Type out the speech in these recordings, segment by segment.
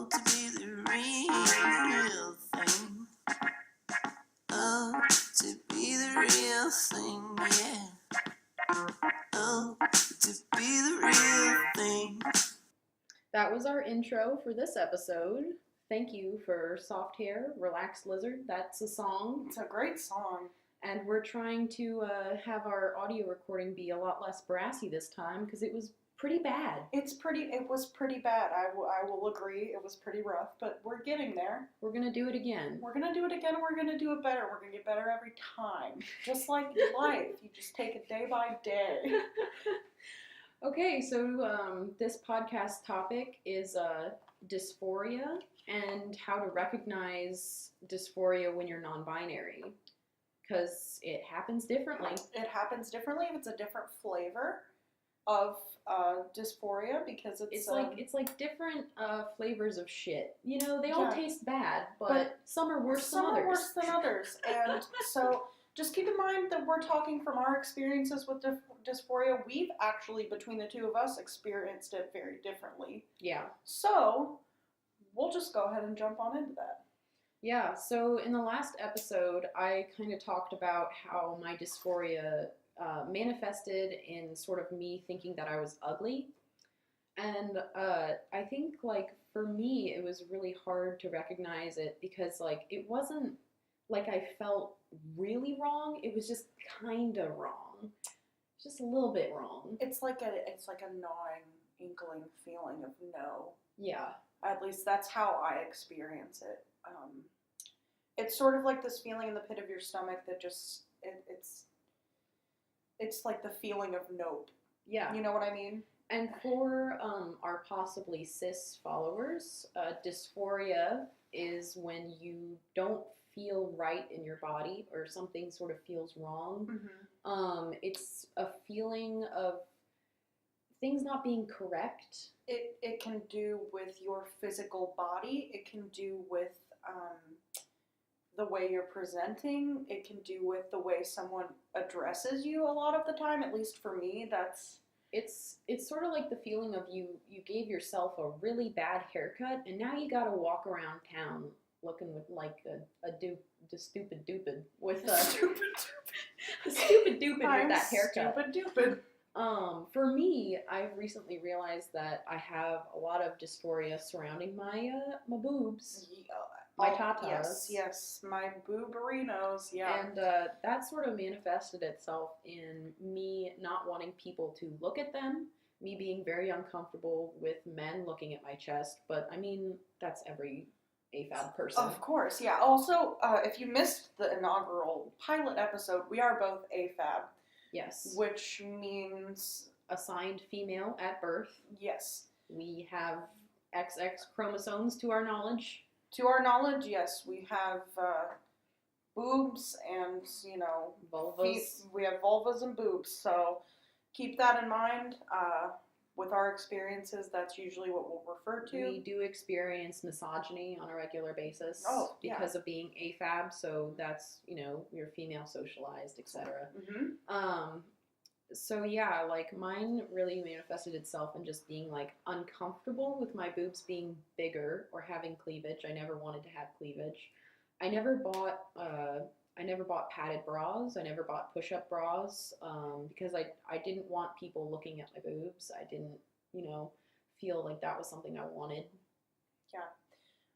to be the real thing. Oh, to be the real thing, yeah. Oh, to be the real thing. That was our intro for this episode. Thank you for Soft Hair, Relaxed Lizard. That's a song. It's a great song. And we're trying to have our audio recording be a lot less brassy this time because it was pretty bad. It was pretty bad. I will agree. It was pretty rough, but we're getting there. We're going to do it again. We're going to do it again, and we're going to do it better. We're going to get better every time. Just like life. You just take it day by day. Okay, so this podcast topic is dysphoria and how to recognize dysphoria when you're non-binary. Because it happens differently. It happens differently. It's a different flavor of dysphoria because it's like different flavors of shit. You know, they all taste bad, but some are worse than others. Some are worse than others. And so just keep in mind that we're talking from our experiences with dysphoria. We've actually, between the two of us, experienced it very differently. Yeah. So we'll just go ahead and jump on into that. Yeah, so in the last episode, I kind of talked about how my dysphoria manifested in sort of me thinking that I was ugly. And I think, like, for me, it was really hard to recognize it because, like, it wasn't like I felt really wrong. It was just kind of wrong. Just a little bit wrong. It's like a gnawing, inkling feeling of no. Yeah. At least that's how I experience it. It's sort of like this feeling in the pit of your stomach that just, it's like the feeling of nope. Yeah. You know what I mean? And for our possibly cis followers, dysphoria is when you don't feel right in your body or something sort of feels wrong. Mm-hmm. It's a feeling of things not being correct. It can do with your physical body. It can do with the way you're presenting. It can do with the way someone addresses you a lot of the time. At least for me, that's... It's sort of like the feeling of you gave yourself a really bad haircut, and now you gotta walk around town looking with like a stupid dupid with a stupid dupid with that haircut. Stupid dupid. For me, I've recently realized that I have a lot of dysphoria surrounding my boobs. My tatas. Yes, my booberinos, yeah. And that sort of manifested itself in me not wanting people to look at them, me being very uncomfortable with men looking at my chest, but I mean, that's every AFAB person. Of course, yeah. Also, if you missed the inaugural pilot episode, we are both AFAB. Yes. Which means... assigned female at birth. Yes. We have XX chromosomes to our knowledge. To our knowledge, yes, we have boobs and, you know, vulvas. We have vulvas and boobs, so keep that in mind. With our experiences, that's usually what we'll refer to. We do experience misogyny on a regular basis because of being AFAB, so that's, you know, you're female socialized, etc. Mm-hmm. So yeah, like mine really manifested itself in just being like uncomfortable with my boobs being bigger or having cleavage. I never wanted to have cleavage. I never bought padded bras. I never bought push-up bras because I didn't want people looking at my boobs. I didn't, you know, feel like that was something I wanted. Yeah.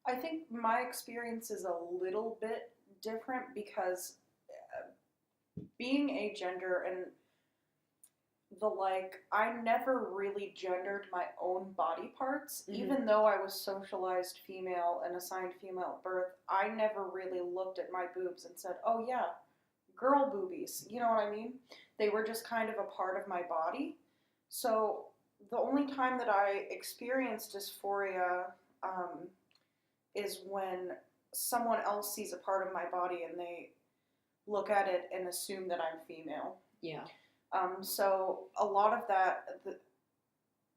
I think my experience is a little bit different because being agender and I never really gendered my own body parts. Mm-hmm. Even though I was socialized female and assigned female at birth, I never really looked at my boobs and said, oh yeah, girl boobies. You know what I mean? They were just kind of a part of my body. So the only time that I experienced dysphoria is when someone else sees a part of my body and they look at it and assume that I'm female. Yeah. So a lot of that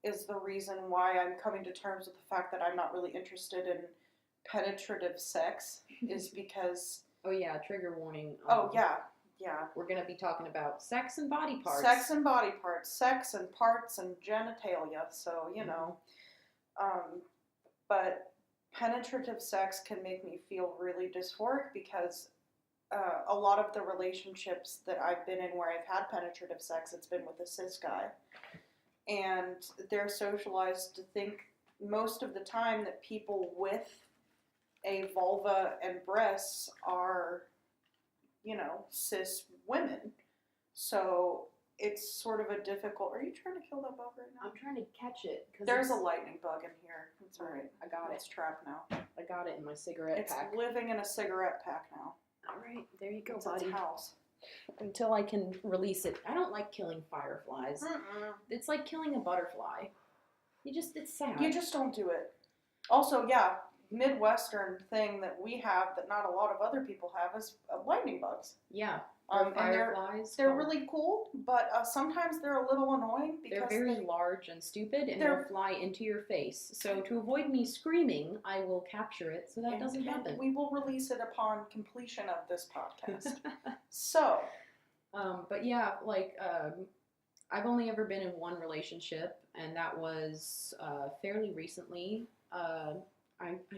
is the reason why I'm coming to terms with the fact that I'm not really interested in penetrative sex is because... Oh yeah, trigger warning. Yeah. We're going to be talking about sex and body parts. Sex and body parts. Sex and parts and genitalia, so, you know. But penetrative sex can make me feel really dysphoric because a lot of the relationships that I've been in where I've had penetrative sex, it's been with a cis guy. And they're socialized to think most of the time that people with a vulva and breasts are, cis women. So it's sort of a difficult... Are you trying to kill that bug right now? I'm trying to catch it. There's a lightning bug in here. It's alright. I got it. It's trapped now. I got it in my cigarette pack. It's living in a cigarette pack now. Alright, there you go, It's buddy. its house. Until I can release it. I don't like killing fireflies. It's like killing a butterfly. It's sad. You just don't do it. Also, yeah, Midwestern thing that we have that not a lot of other people have is lightning bugs. Yeah. And Fireflies. they're really cool, but sometimes they're a little annoying because they're very large and stupid, and they'll fly into your face. So to avoid me screaming, I will capture it so that doesn't happen. We will release it upon completion of this podcast. So, but yeah, I've only ever been in one relationship, and that was fairly recently. I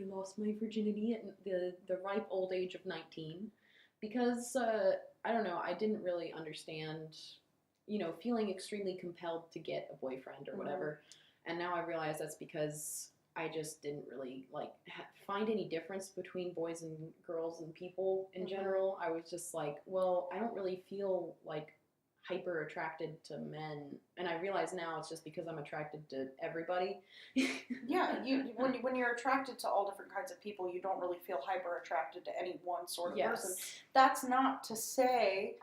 lost my virginity at the ripe old age of 19 because I don't know, I didn't really understand, feeling extremely compelled to get a boyfriend or whatever. And now I realize that's because I just didn't really find any difference between boys and girls and people in general. I was just like, well, I don't really feel hyper attracted to men, and I realize now it's just because I'm attracted to everybody. Yeah, when you're attracted to all different kinds of people, you don't really feel hyper attracted to any one sort of person. That's not to say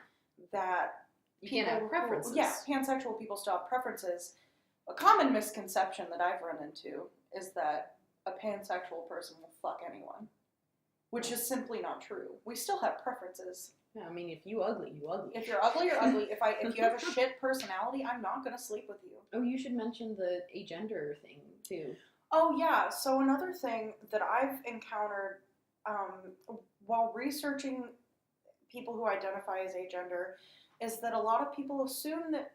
that you can't have preferences. Pansexual people still have preferences. A common misconception that I've run into is that a pansexual person will fuck anyone, which is simply not true. We still have preferences. Yeah, I mean, if you ugly, you ugly. If you're ugly, you're ugly. If you have a shit personality, I'm not gonna sleep with you. Oh, you should mention the agender thing too. Oh yeah. So another thing that I've encountered while researching people who identify as agender is that a lot of people assume that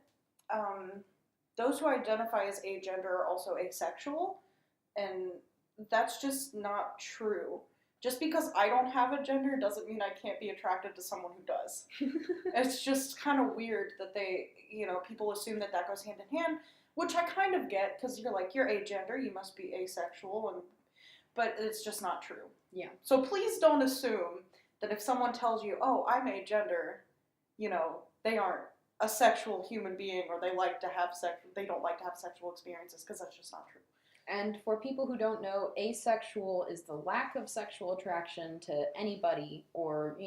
those who identify as agender are also asexual, and that's just not true. Just because I don't have a gender doesn't mean I can't be attracted to someone who does. It's just kind of weird that people assume that goes hand in hand, which I kind of get, because you're agender, you must be asexual, but it's just not true. Yeah. So please don't assume that if someone tells you, oh, I'm agender, they aren't a sexual human being, or they don't like to have sexual experiences, because that's just not true. And for people who don't know, asexual is the lack of sexual attraction to anybody, or,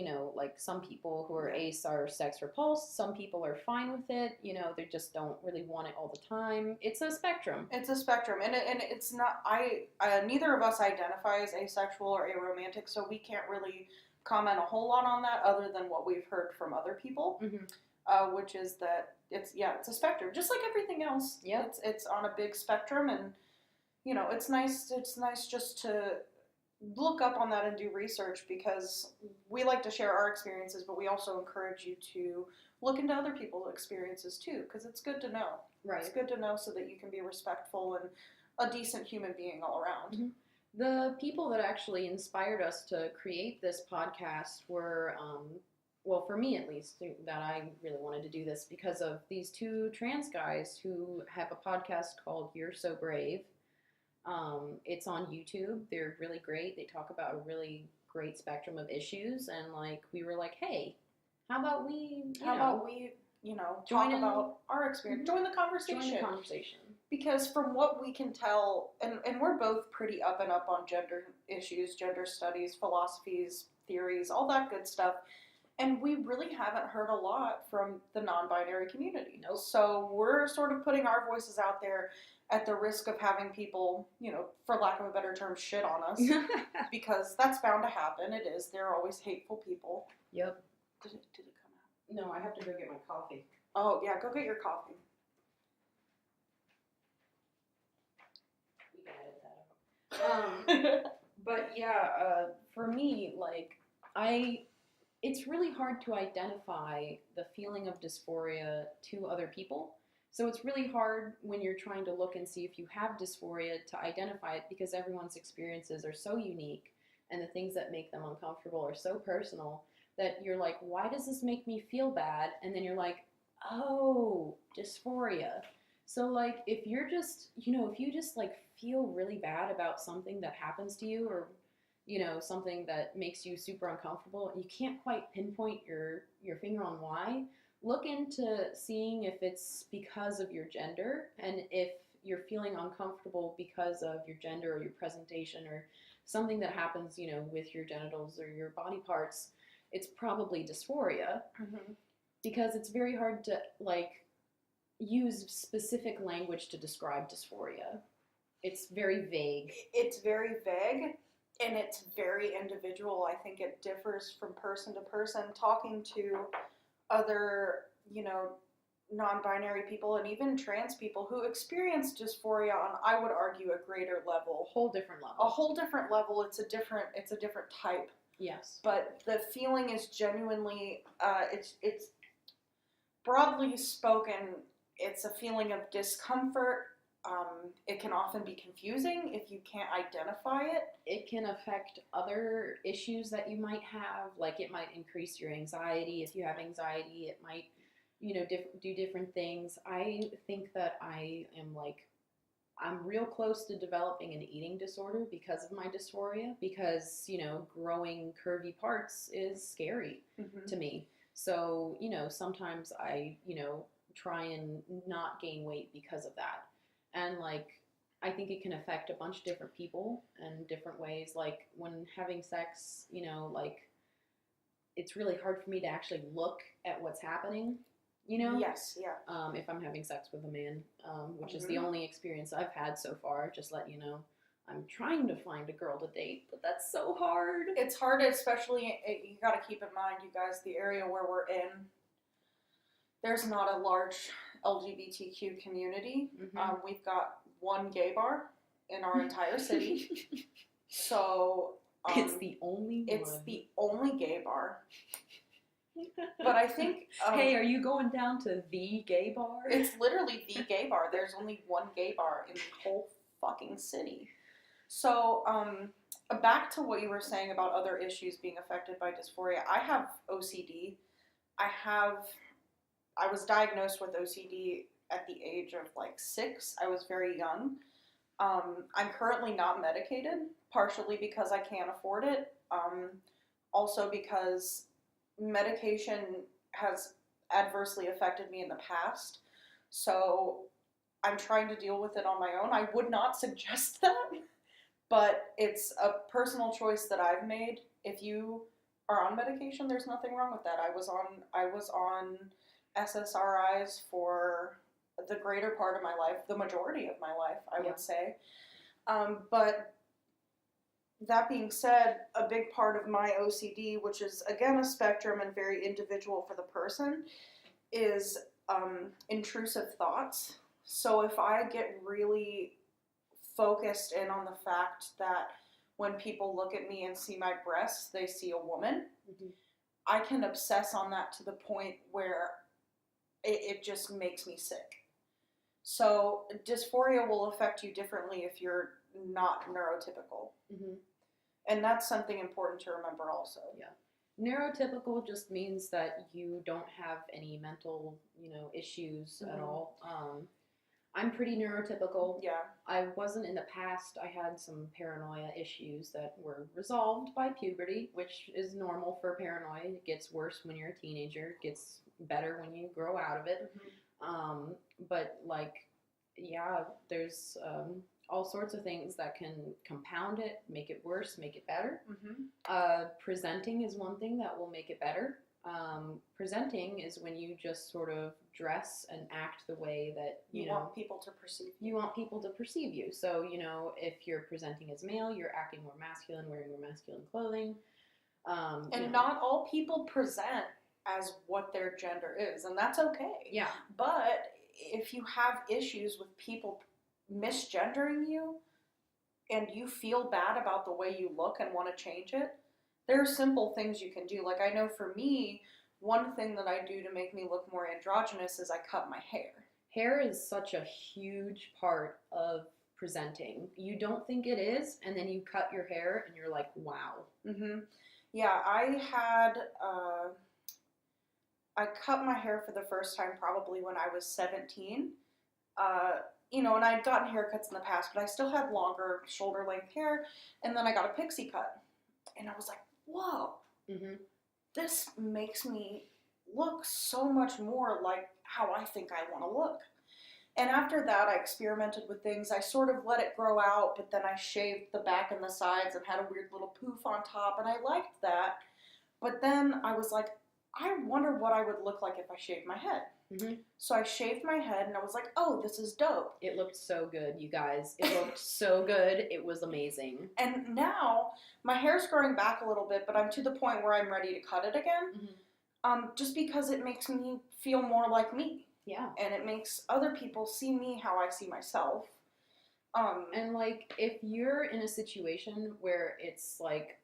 some people who are ace are sex repulsed. Some people are fine with it. They just don't really want it all the time. It's a spectrum. It's a spectrum. And it's not, neither of us identify as asexual or aromantic, so we can't really comment a whole lot on that other than what we've heard from other people, which is that it's a spectrum. Just like everything else. Yeah. It's on a big spectrum, and it's nice just to look up on that and do research, because we like to share our experiences, but we also encourage you to look into other people's experiences too, because it's good to know. Right. It's good to know so that you can be respectful and a decent human being all around. The people that actually inspired us to create this podcast were, well, for me at least, that I really wanted to do this because of these two trans guys who have a podcast called You're So Brave. It's on YouTube. They're really great. They talk about a really great spectrum of issues, and we were like, hey, how about we talk about our experience, join the conversation. Because from what we can tell, and we're both pretty up and up on gender issues, gender studies, philosophies, theories, all that good stuff. And we really haven't heard a lot from the non-binary community. Nope. So we're sort of putting our voices out there at the risk of having people, for lack of a better term, shit on us. Because that's bound to happen. It is. There are always hateful people. Yep. Did it come out? No, I have to go get my coffee. Oh, yeah, go get your coffee. We can edit that out. But yeah, for me, it's really hard to identify the feeling of dysphoria to other people, So it's really hard when you're trying to look and see if you have dysphoria to identify it, because everyone's experiences are so unique and the things that make them uncomfortable are so personal that you're like, why does this make me feel bad? And then you're like, oh, dysphoria. So like if you're just, if you just like feel really bad about something that happens to you, or something that makes you super uncomfortable, and you can't quite pinpoint your finger on why, look into seeing if it's because of your gender, and if you're feeling uncomfortable because of your gender or your presentation or something that happens, with your genitals or your body parts, it's probably dysphoria. Mm-hmm. Because it's very hard to like use specific language to describe dysphoria. It's very vague. It's very vague, and it's very individual. I think it differs from person to person. Talking to other, non-binary people and even trans people who experience dysphoria on, I would argue, a greater level. A whole different level. A whole different level. It's a different type. Yes. But the feeling is genuinely, it's broadly spoken, it's a feeling of discomfort. It can often be confusing if you can't identify it. It can affect other issues that you might have. Like it might increase your anxiety. If you have anxiety, it might, do different things. I think that I'm real close to developing an eating disorder because of my dysphoria, because, growing curvy parts is scary to me. So, sometimes I, try and not gain weight because of that. And I think it can affect a bunch of different people in different ways. Like when having sex, it's really hard for me to actually look at what's happening, Yes, yeah. If I'm having sex with a man, which is the only experience I've had so far, just let you know. I'm trying to find a girl to date, but that's so hard. It's hard, especially, you got to keep in mind, you guys, the area where we're in, there's not a large LGBTQ community. We've got one gay bar in our entire city. So it's the only the only gay bar. But I think hey, are you going down to the gay bar? It's literally the gay bar. There's only one gay bar in the whole fucking city. So back to what you were saying about other issues being affected by dysphoria. I have OCD. I was diagnosed with OCD at the age of 6. I was very young. I'm currently not medicated, partially because I can't afford it. Also because medication has adversely affected me in the past. So I'm trying to deal with it on my own. I would not suggest that, but it's a personal choice that I've made. If you are on medication, there's nothing wrong with that. I was on SSRIs for the greater part of my life, the majority of my life, I would say. But that being said, a big part of my OCD, which is again a spectrum and very individual for the person, is intrusive thoughts. So if I get really focused in on the fact that when people look at me and see my breasts, they see a woman, I can obsess on that to the point where it just makes me sick. So dysphoria will affect you differently if you're not neurotypical. And that's something important to remember also. Yeah. Neurotypical just means that you don't have any mental, issues at all. I'm pretty neurotypical. Yeah. I wasn't in the past. I had some paranoia issues that were resolved by puberty, which is normal for paranoia. It gets worse when you're a teenager. It gets better when you grow out of it. But there's all sorts of things that can compound it, make it worse, make it better. Presenting is one thing that will make it better. Presenting is when you just sort of dress and act the way that you want people to perceive you. You want people to perceive you. So, if you're presenting as male, you're acting more masculine, wearing more masculine clothing. And not all people present as what their gender is, and that's okay. Yeah. But if you have issues with people misgendering you and you feel bad about the way you look and want to change it, there are simple things you can do. Like, I know for me, one thing that I do to make me look more androgynous is I cut my hair. Hair is such a huge part of presenting. You don't think it is, and then you cut your hair and you're like, wow. Yeah, I cut my hair for the first time probably when I was 17. And I'd gotten haircuts in the past, but I still had longer shoulder length hair, and then I got a pixie cut. And I was like, whoa, this makes me look so much more like how I think I want to look. And after that, I experimented with things. I sort of let it grow out, but then I shaved the back and the sides and had a weird little poof on top, and I liked that. But then I was like, I wonder what I would look like if I shaved my head. So I shaved my head, and I was like, oh, this is dope. It looked so good, you guys. It looked so good. It was amazing. And now my hair's growing back a little bit, but I'm to the point where I'm ready to cut it again. Just because it makes me feel more like me. Yeah. And it makes other people see me how I see myself. And like, if you're in a situation where it's like,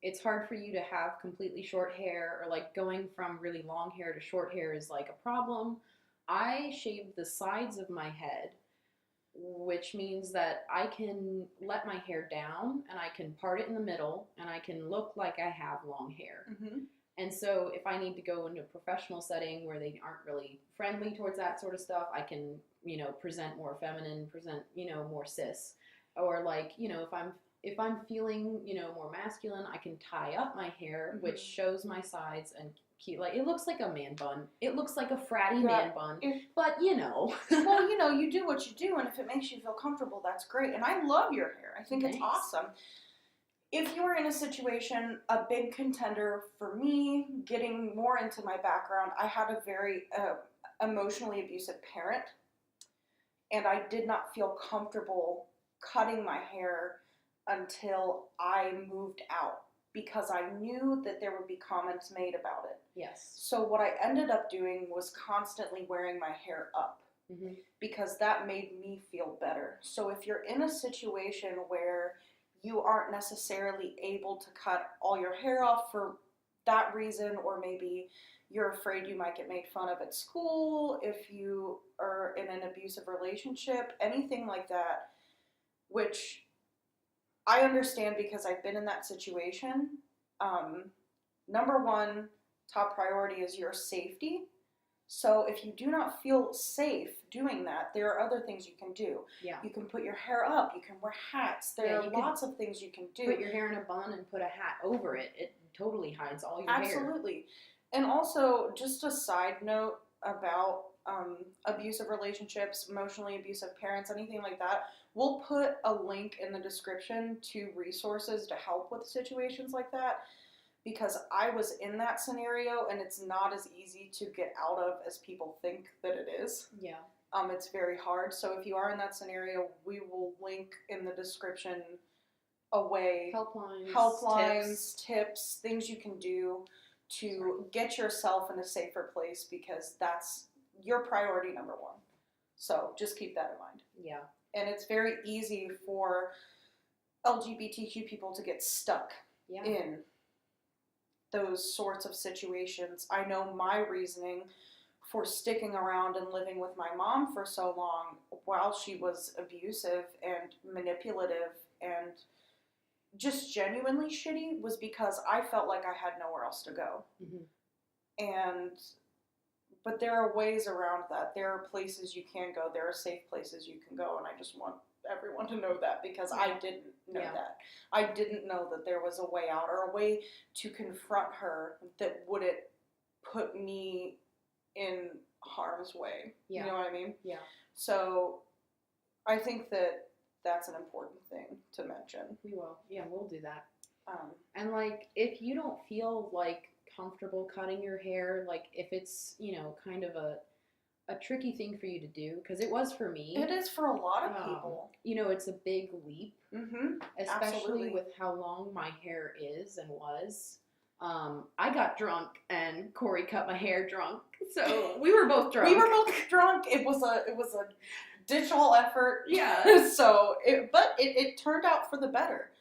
it's hard for you to have completely short hair, or like going from really long hair to short hair is like a problem, I shaved the sides of my head, which means that I can let my hair down and I can part it in the middle and I can look like I have long hair. And so if I need to go into a professional setting where they aren't really friendly towards that sort of stuff, I can, present more feminine, present, more cis. Or like, if I'm feeling, more masculine, I can tie up my hair, which shows my sides and keep, like, it looks like a man bun. It looks like a fratty man bun, but Well, you do what you do, and if it makes you feel comfortable, that's great. And I love your hair. I think it's awesome. If you are in a situation, a big contender for me, getting more into my background, I had a very emotionally abusive parent, and I did not feel comfortable cutting my hair until I moved out, because I knew that there would be comments made about it. Yes. So what I ended up doing was constantly wearing my hair up, because that made me feel better. So if you're in a situation where you aren't necessarily able to cut all your hair off for that reason, or maybe you're afraid you might get made fun of at school, if you are in an abusive relationship, anything like that, which I understand because I've been in that situation. Number one, top priority is your safety. So if you do not feel safe doing that, there are other things you can do. Yeah. You can put your hair up. You can wear hats. There are lots of things you can do. Put your hair in a bun and put a hat over it. It totally hides all your hair. Absolutely. And also, just a side note about abusive relationships, emotionally abusive parents, anything like that, we'll put a link in the description to resources to help with situations like that. Because I was in that scenario, and it's not as easy to get out of as people think that it is. Yeah. It's very hard. So if you are in that scenario, we will link in the description helplines, tips, things you can do to get yourself in a safer place, because that's your priority number one. So just keep that in mind. Yeah. And it's very easy for LGBTQ people to get stuck in those sorts of situations. I know my reasoning for sticking around and living with my mom for so long while she was abusive and manipulative and just genuinely shitty was because I felt like I had nowhere else to go. But there are ways around that. There are places you can go. There are safe places you can go, and I just want everyone to know that, because I didn't know that. I didn't know that there was a way out, or a way to confront her that wouldn't put me in harm's way. You know what I mean? Yeah. So I think that that's an important thing to mention. We will. Yeah, we'll do that. And like, if you don't feel like comfortable cutting your hair, like if it's, kind of a tricky thing for you to do, because it was for me. It is for a lot of people. It's a big leap, especially Absolutely. with how long my hair is and was. I got drunk and Cori cut my hair drunk, so we were both drunk. It was a digital effort. Yeah. But it turned out for the better.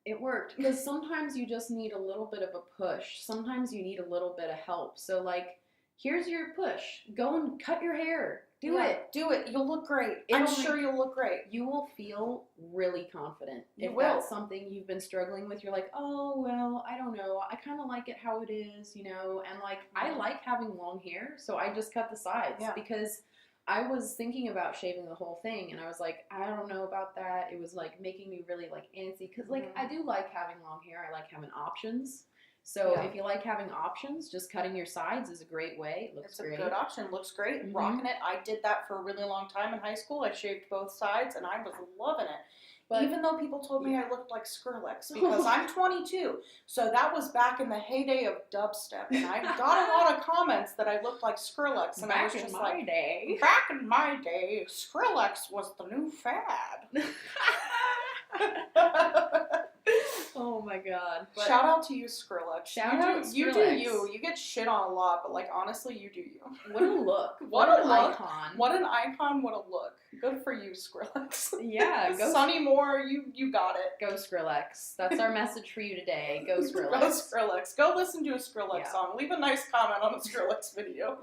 It worked, because sometimes you just need a little bit of a push. Sometimes you need a little bit of help. So like, here's your push. Go and cut your hair. Do it. Do it. You'll look great. It'll I'm sure you'll look great. You will feel really confident. You if will. that's something you've been struggling with, you're like, oh, well, I don't know. I kind of like it how it is, you know? And, like, I like having long hair, so I just cut the sides. Yeah. Because I was thinking about shaving the whole thing, and I was like, I don't know about that. It was, like, making me really, like, antsy. Because, like, I do like having long hair. I like having options. So if you like having options, just cutting your sides is a great way. It looks great. It's a good option. Looks great. Mhm. Rocking it. I did that for a really long time in high school. I shaved both sides, and I was loving it. But even though people told me I looked like Skrillex, because I'm 22, so that was back in the heyday of dubstep, and I got a lot of comments that I looked like Skrillex, and I was just like, day. back in my day, Skrillex was the new fad. Oh my god. But Shout out to you, Skrillex. Shout out You do Skrillex. you. You get shit on a lot, but like honestly, you do you. what a look. What an a look. icon. What an icon, what a look. Good for you, Skrillex. Yeah, go Sonny Moore, you got it. Go Skrillex. That's our message for you today. Go Skrillex. Go Skrillex. Go listen to a Skrillex Yeah. song. Leave a nice comment on a Skrillex video.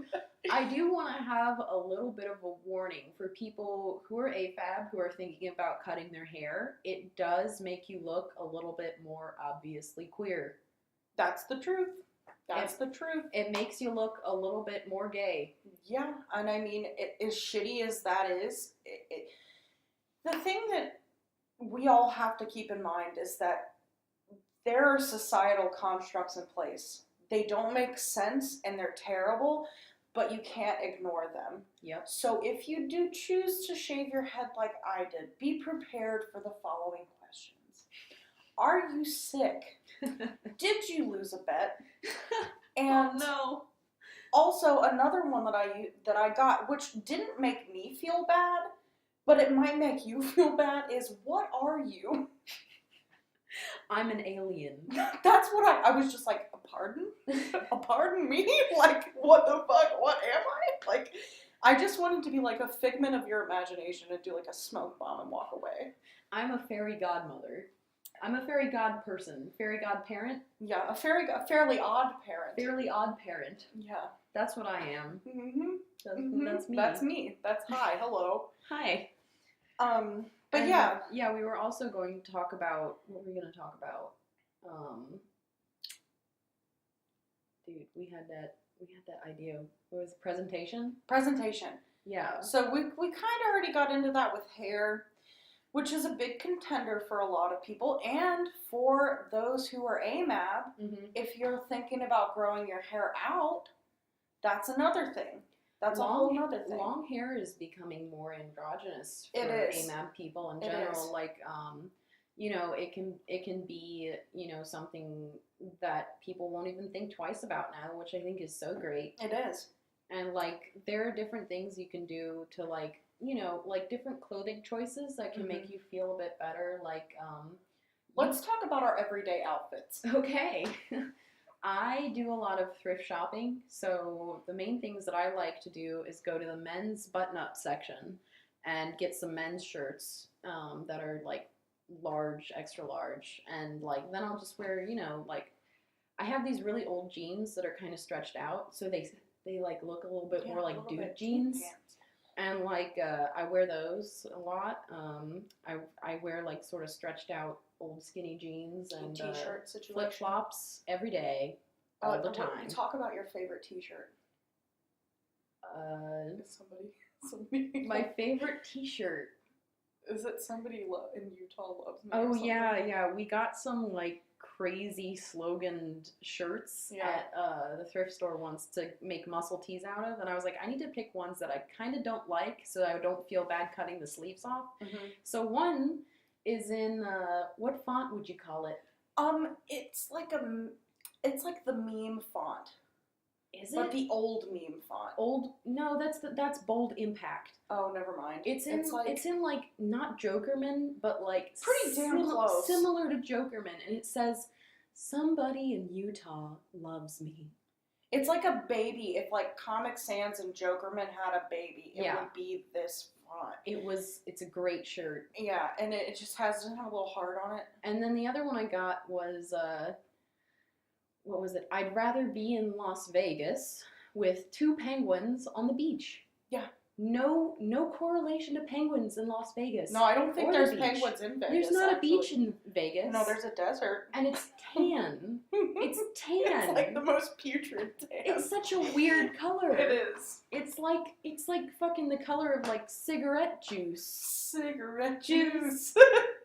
I do want to have a little bit of a warning for people who are AFAB, who are thinking about cutting their hair. It does make you look a little bit more obviously queer. That's the truth. That's the truth. It makes you look a little bit more gay. Yeah, and I mean, as shitty as that is, the thing that we all have to keep in mind is that there are societal constructs in place. They don't make sense and they're terrible, but you can't ignore them. Yep. So if you do choose to shave your head like I did, be prepared for the following questions. Are you sick? Did you lose a bet? And no. also another one that I got, which didn't make me feel bad, but it might make you feel bad, is what are you? I'm an alien. That's what I was just like, pardon? Pardon me? Like, what the fuck? What am I? Like, I just wanted to be like a figment of your imagination and do like a smoke bomb and walk away. I'm a fairy godmother. I'm a fairy god person. Fairy god parent. Yeah, a fairly odd parent. Fairly odd parent. Yeah. That's what I am. Mm-hmm. That's me. That's me. That's hi. Hello. Hi. But And, yeah. Yeah, we were also going to talk about, what were we going to talk about? Dude, we had that idea. What was it, presentation? Presentation. Yeah. So we kind of already got into that with hair, which is a big contender for a lot of people, and for those who are AMAB, Mm-hmm. if you're thinking about growing your hair out, that's another thing. That's a whole other thing. Long hair is becoming more androgynous for It is. AMAB people in It general. is. Like, you know, it can be, you know, something that people won't even think twice about now, which I think is so great. It is. And like, there are different things you can do to, like, you know, like different clothing choices that can make you feel a bit better. Like, Let's talk about our everyday outfits. okay. I do a lot of thrift shopping, so the main things that I like to do is go to the men's button-up section and get some men's shirts that are like large, extra large, and like then I'll just wear, you know, like I have these really old jeans that are kind of stretched out, so they like look a little bit more like dude jeans. And like I wear those a lot. I wear like sort of stretched out old skinny jeans and T-shirt situation. flip flops every day, all the time. Talk about your favorite T-shirt. Somebody. My favorite T-shirt. Is it somebody in Utah loves me? Oh yeah. We got some like crazy sloganed shirts at the thrift store once to make muscle tees out of, and I was like, I need to pick ones that I kind of don't like, so I don't feel bad cutting the sleeves off. Mm-hmm. So one is in what font would you call it? It's like the meme font. Is But it the old meme font. old? No, that's Bold Impact. Oh, never mind. It's in like not Jokerman, but like pretty damn close. Similar to Jokerman, and it says, "Somebody in Utah loves me." It's like a baby. If like Comic Sans and Jokerman had a baby, it would be this font. It's a great shirt. Yeah, and it just doesn't have a little heart on it. And then the other one I got was what was it? I'd rather be in Las Vegas with 2 penguins on the beach. Yeah. no correlation to penguins in Las Vegas. No, I don't think Or the there's beach. penguins in Vegas. There's not actually. a beach in Vegas. No, there's a desert. And it's tan. It's tan. It's like the most putrid tan. It's such a weird color. It is. It's like fucking the color of like cigarette juice. Cigarette juice.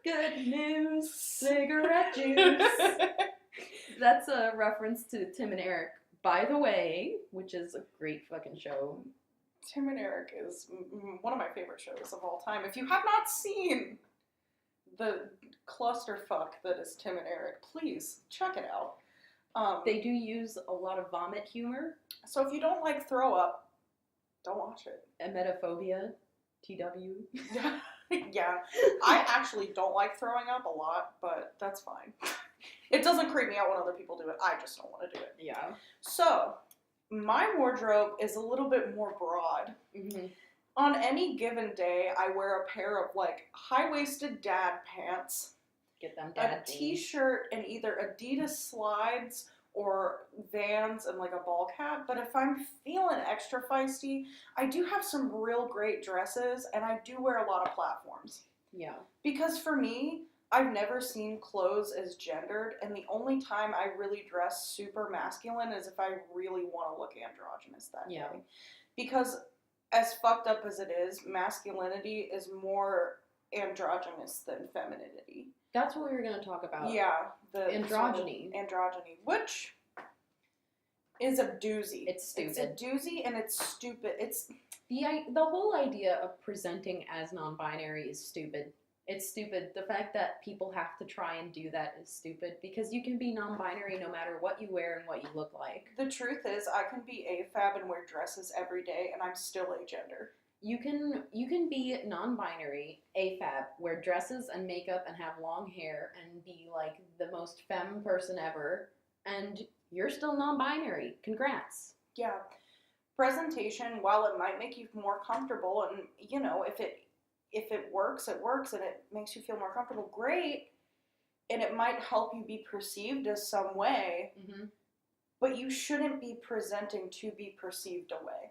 Good news, cigarette juice. That's a reference to Tim and Eric, by the way, which is a great fucking show. Tim and Eric is one of my favorite shows of all time. If you have not seen the clusterfuck that is Tim and Eric, please check it out. They do use a lot of vomit humor. So if you don't like throw up, don't watch it. Emetophobia, TW. Yeah, I actually don't like throwing up a lot, but that's fine. It doesn't creep me out when other people do it. I just don't want to do it. Yeah. So, my wardrobe is a little bit more broad. Mm-hmm. On any given day, I wear a pair of like high-waisted dad pants, Get them dad a t-shirt, and either Adidas slides or Vans and like a ball cap. But if I'm feeling extra feisty, I do have some real great dresses, and I do wear a lot of platforms. Yeah. Because for me, I've never seen clothes as gendered, and the only time I really dress super masculine is if I really want to look androgynous that Yeah. day. Because as fucked up as it is, masculinity is more androgynous than femininity. That's what we were going to talk about. Yeah. The Androgyny. Sort of androgyny, which is a doozy. It's stupid. It's a doozy, and it's stupid. It's The whole idea of presenting as non-binary is stupid. It's stupid. The fact that people have to try and do that is stupid, because you can be non-binary no matter what you wear and what you look like. the truth is, I can be AFAB and wear dresses every day, and I'm still agender. You can be non-binary, AFAB, wear dresses and makeup and have long hair and be like the most femme person ever, and you're still non-binary. Congrats. Yeah. Presentation, while it might make you more comfortable, and you know, if it works, it works, and it makes you feel more comfortable, great. And it might help you be perceived as some way, Mm-hmm. but you shouldn't be presenting to be perceived a way.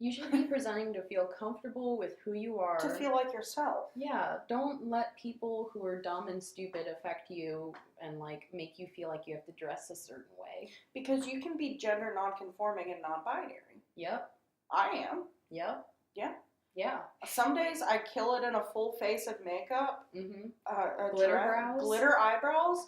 You should be presenting to feel comfortable with who you are. To feel like yourself. Yeah, don't let people who are dumb and stupid affect you and like make you feel like you have to dress a certain way. Because you can be gender non-conforming and non-binary. Yep. I am. Yep. Yeah. Yeah. Some days I kill it in a full face of makeup, Mm-hmm. glitter brows? glitter eyebrows,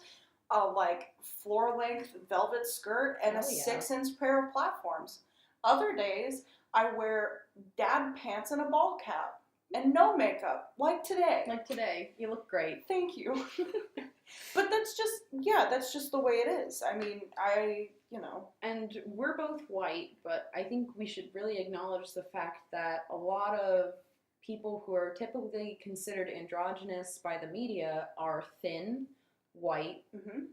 a like floor-length velvet skirt, and a Oh, yeah. 6-inch pair of platforms. Other days I wear dad pants and a ball cap and no makeup, like today. Like today, you look great. Thank you. But that's just the way it is. I mean, And we're both white, but I think we should really acknowledge the fact that a lot of people who are typically considered androgynous by the media are thin, white, mhm.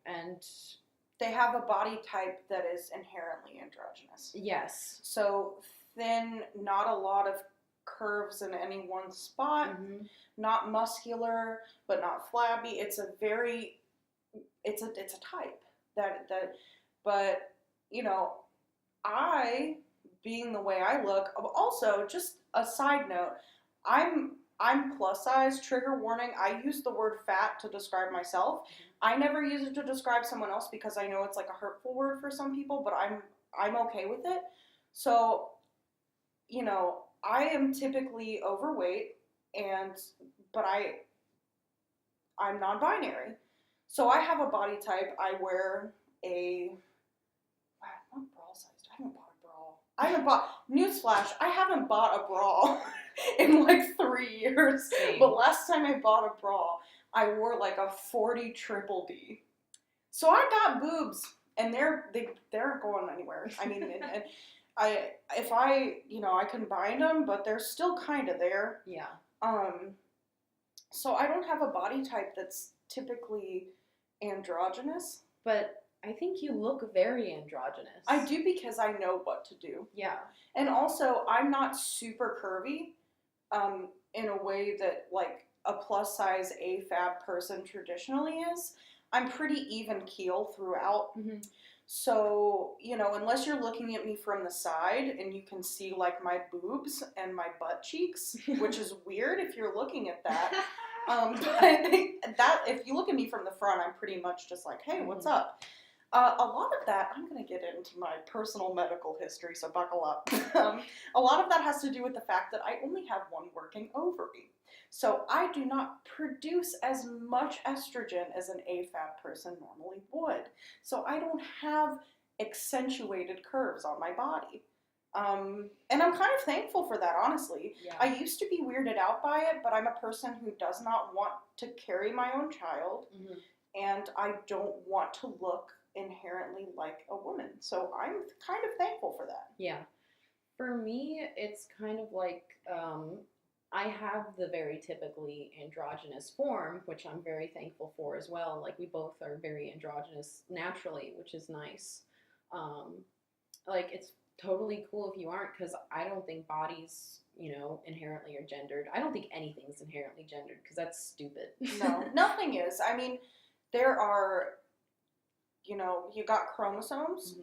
and They have a body type that is inherently androgynous. yes. So thin, not a lot of curves in any one spot, Mm-hmm. not muscular, but not flabby. It's a type but I, being the way I look, also just a side note, I'm plus size, trigger warning. I use the word fat to describe myself. I never use it to describe someone else because I know it's like a hurtful word for some people, but I'm okay with it. So, I am typically overweight, but I'm non-binary. So I have a body type. I wear what bra size? I haven't bought a bra. Newsflash, I haven't bought a bra in like 3 years. Same. But last time I bought a bra, I wore like a 40 triple D. So I got boobs, and they aren't going anywhere. I mean, and I can bind them, but they're still kind of there. Yeah. So I don't have a body type that's typically androgynous. But I think you look very androgynous. I do, because I know what to do. Yeah. And also, I'm not super curvy in a way that like a plus size AFAB person traditionally is. I'm pretty even keel throughout. Mm-hmm. So, you know, unless you're looking at me from the side and you can see like my boobs and my butt cheeks, which is weird if you're looking at that. But that if you look at me from the front, I'm pretty much just like, hey, what's up? A lot of that, I'm going to get into my personal medical history, so buckle up. A lot of that has to do with the fact that I only have one working ovary. So I do not produce as much estrogen as an AFAB person normally would. So I don't have accentuated curves on my body. And I'm kind of thankful for that, honestly. Yeah. I used to be weirded out by it, but I'm a person who does not want to carry my own child, and I don't want to look inherently like a woman. So I'm kind of thankful for that. Yeah. For me, it's kind of like I have the very typically androgynous form, which I'm very thankful for as well. Like, we both are very androgynous naturally, which is nice. Like, it's totally cool if you aren't, because I don't think bodies, you know, inherently are gendered. I don't think anything's inherently gendered, because that's stupid. No, nothing is. I mean, there are, you know, you got chromosomes,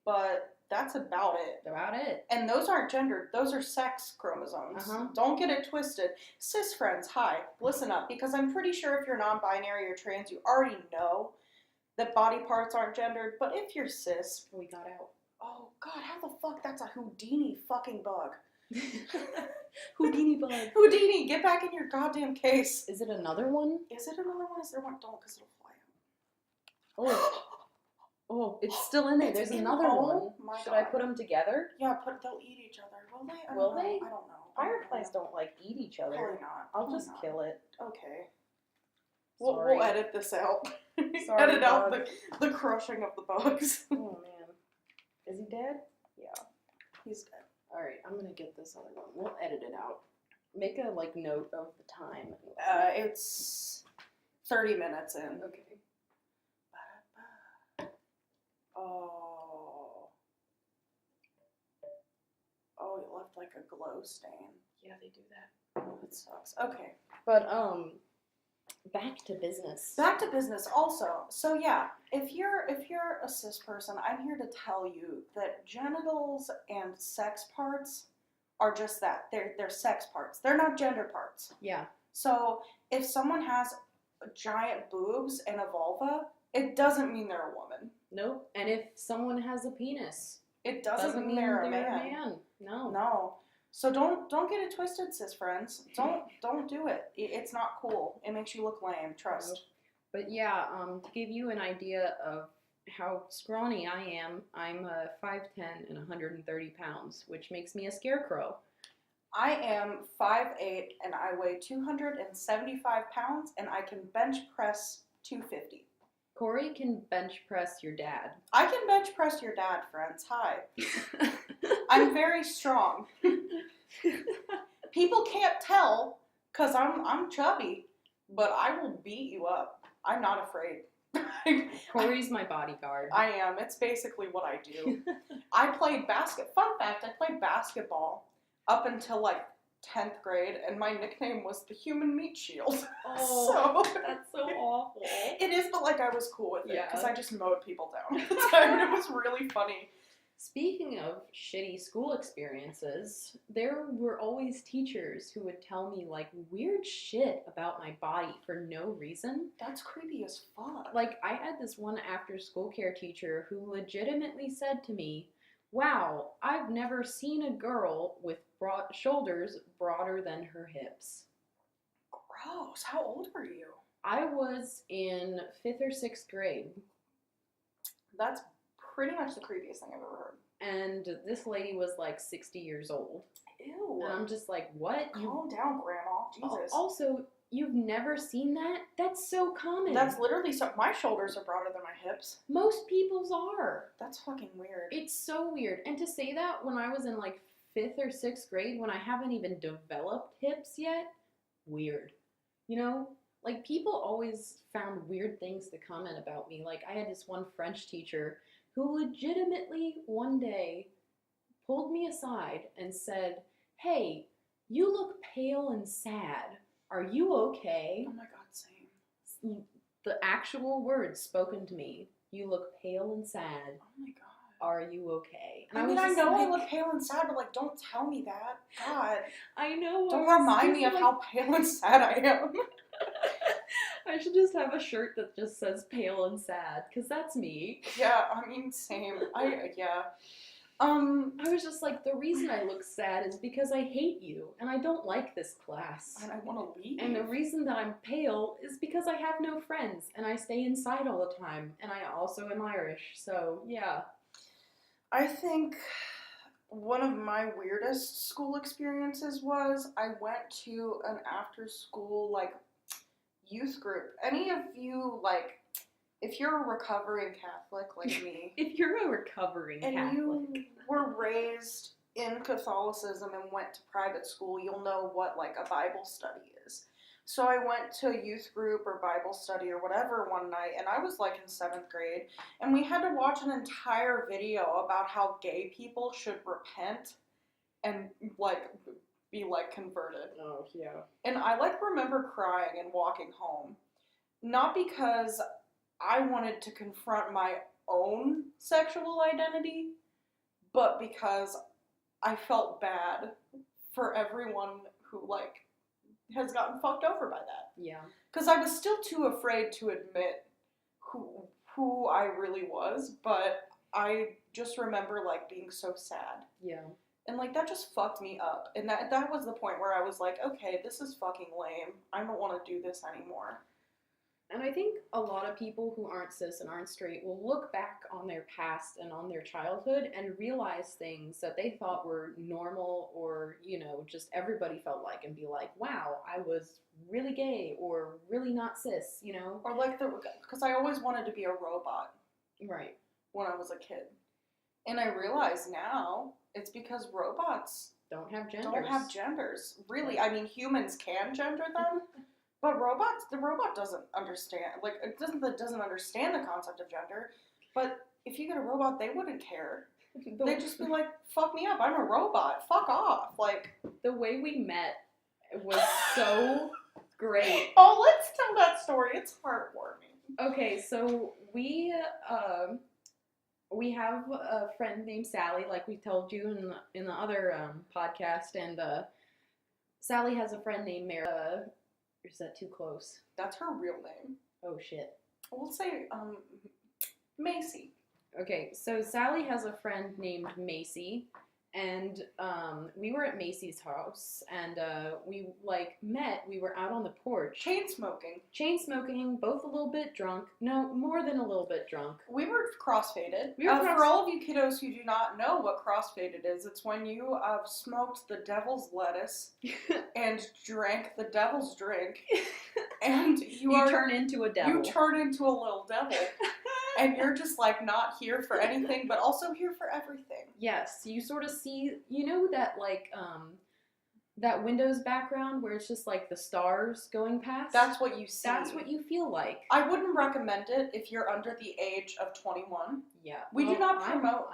but that's about it. About it. And those aren't gendered. Those are sex chromosomes. Don't get it twisted. Cis friends, hi. Listen up, because I'm pretty sure if you're non-binary or trans, you already know that body parts aren't gendered. But if you're cis... We got out. Oh, God, how the fuck? That's a Houdini fucking bug. Houdini bug. Houdini, get back in your goddamn case. Is it another one? Is it another one? Is there one? Don't, because it'll fly out. Oh. Oh, it's still in there. There's another one. Should I put them together? Yeah, they'll eat each other. Will they? Will they? I don't know. Fireflies don't like eat each other. Probably not. I'll just kill it. Okay. We'll edit this out. Sorry, edit out bug. the crushing of the bugs. Oh man. Is he dead? Yeah. He's dead. Alright, I'm gonna get this other one. We'll edit it out. Make a note of the time. It's 30 minutes in. Okay. Oh, it left like a glow stain. Yeah, they do that. Oh, that sucks. Okay. But back to business. Back to business also. So yeah, if you're a cis person, I'm here to tell you that genitals and sex parts are just that. They're sex parts. They're not gender parts. Yeah. So if someone has giant boobs and a vulva, it doesn't mean they're a woman. Nope. And if someone has a penis, it doesn't mean they're a man. No. No. So don't get it twisted, cis friends. Don't do it. It's not cool. It makes you look lame. Trust. Nope. But yeah, to give you an idea of how scrawny I am, I'm 5'10" and 130 pounds, which makes me a scarecrow. I am 5'8" and I weigh 275 pounds, and I can bench press 250. Cori can bench press your dad. I can bench press your dad, friends. Hi. I'm very strong. People can't tell because I'm chubby, but I will beat you up. I'm not afraid. Cori's my bodyguard. I am. It's basically what I do. I played Fun fact, I played basketball up until like 10th grade, and my nickname was the Human Meat Shield. Oh, so, that's so awful. It is, but like I was cool with it because Yeah. I just mowed people down at the time. It was really funny. Speaking of shitty school experiences, there were always teachers who would tell me like weird shit about my body for no reason. That's creepy as fuck. Like, I had this one after school care teacher who legitimately said to me, "Wow, I've never seen a girl with broad shoulders broader than her hips." Gross. How old were you? I was in 5th or 6th grade. That's pretty much the creepiest thing I've ever heard. And this lady was like 60 years old. Ew. And I'm just like, what? Calm down, Grandma. Jesus. Also, you've never seen that? That's so common. That's literally so. My shoulders are broader than my hips. Most people's are. That's fucking weird. It's so weird. And to say that when I was in like 5th or 6th grade, when I haven't even developed hips yet, weird. You know? Like, people always found weird things to comment about me. Like, I had this one French teacher who legitimately one day pulled me aside and said, "Hey, you look pale and sad. Are you okay?" Oh my god, same. the actual words spoken to me. You look pale and sad. Oh my god. Are you okay? And I mean, was I just know I like, look pale and sad, but like, don't tell me that. God. I know. Don't I was remind just me of like- how pale and sad I am. I should just have a shirt that just says pale and sad, because that's me. Yeah, I mean, same. Yeah. I was just like, the reason I look sad is because I hate you, and I don't like this class. And I want to leave. And the reason that I'm pale is because I have no friends, and I stay inside all the time, and I also am Irish, so yeah. I think one of my weirdest school experiences was I went to an after-school, like, youth group. Any of you, like, if you're a recovering Catholic like me, If you're a recovering and Catholic. you were raised in Catholicism and went to private school, you'll know what, like, a Bible study is. So I went to a youth group or Bible study or whatever one night, and I was, like, in 7th grade, and we had to watch an entire video about how gay people should repent and, like, be, like, converted. Oh, yeah. And I, like, remember crying and walking home. Not because I wanted to confront my own sexual identity, but because I felt bad for everyone who, like, has gotten fucked over by that. Yeah. Because I was still too afraid to admit who I really was, but I just remember, like, being so sad. Yeah. And, like, that just fucked me up. And that was the point where I was like, okay, this is fucking lame. I don't want to do this anymore. And I think a lot of people who aren't cis and aren't straight will look back on their past and on their childhood and realize things that they thought were normal or, you know, just everybody felt like, and be like, wow, I was really gay or really not cis, you know? Or, like, because I always wanted to be a robot Right. when I was a kid. And I realize now it's because robots Don't have genders. don't have genders. Really, I mean, humans can gender them, but the robot doesn't understand. Like, it doesn't understand the concept of gender. But if you get a robot, they wouldn't care. They'd just be like, fuck me up, I'm a robot. Fuck off. Like, The way we met was so great. oh, let's tell that story. It's heartwarming. Okay, so we have a friend named Sally, like we told you in the other podcast, and Sally has a friend named Mary. Is that too close? That's her real name. Oh shit. We'll say, Macy. Okay, so Sally has a friend named Macy, and we were at Macy's house, and we met. We were out on the porch, Chain smoking. chain smoking, both a little bit drunk. No, more than a little bit drunk. We were crossfaded. We were For all of you kiddos who do not know what crossfaded is, it's when you smoked the devil's lettuce and drank the devil's drink, and you turn into a devil. You turn into a little devil, and you're just like not here for anything, but also here for everything. Yes, you sort of see, you know, that like that Windows background where it's just like the stars going past. That's what you see. That's what you feel like. I wouldn't recommend it if you're under the age of 21. Yeah. We do not promote.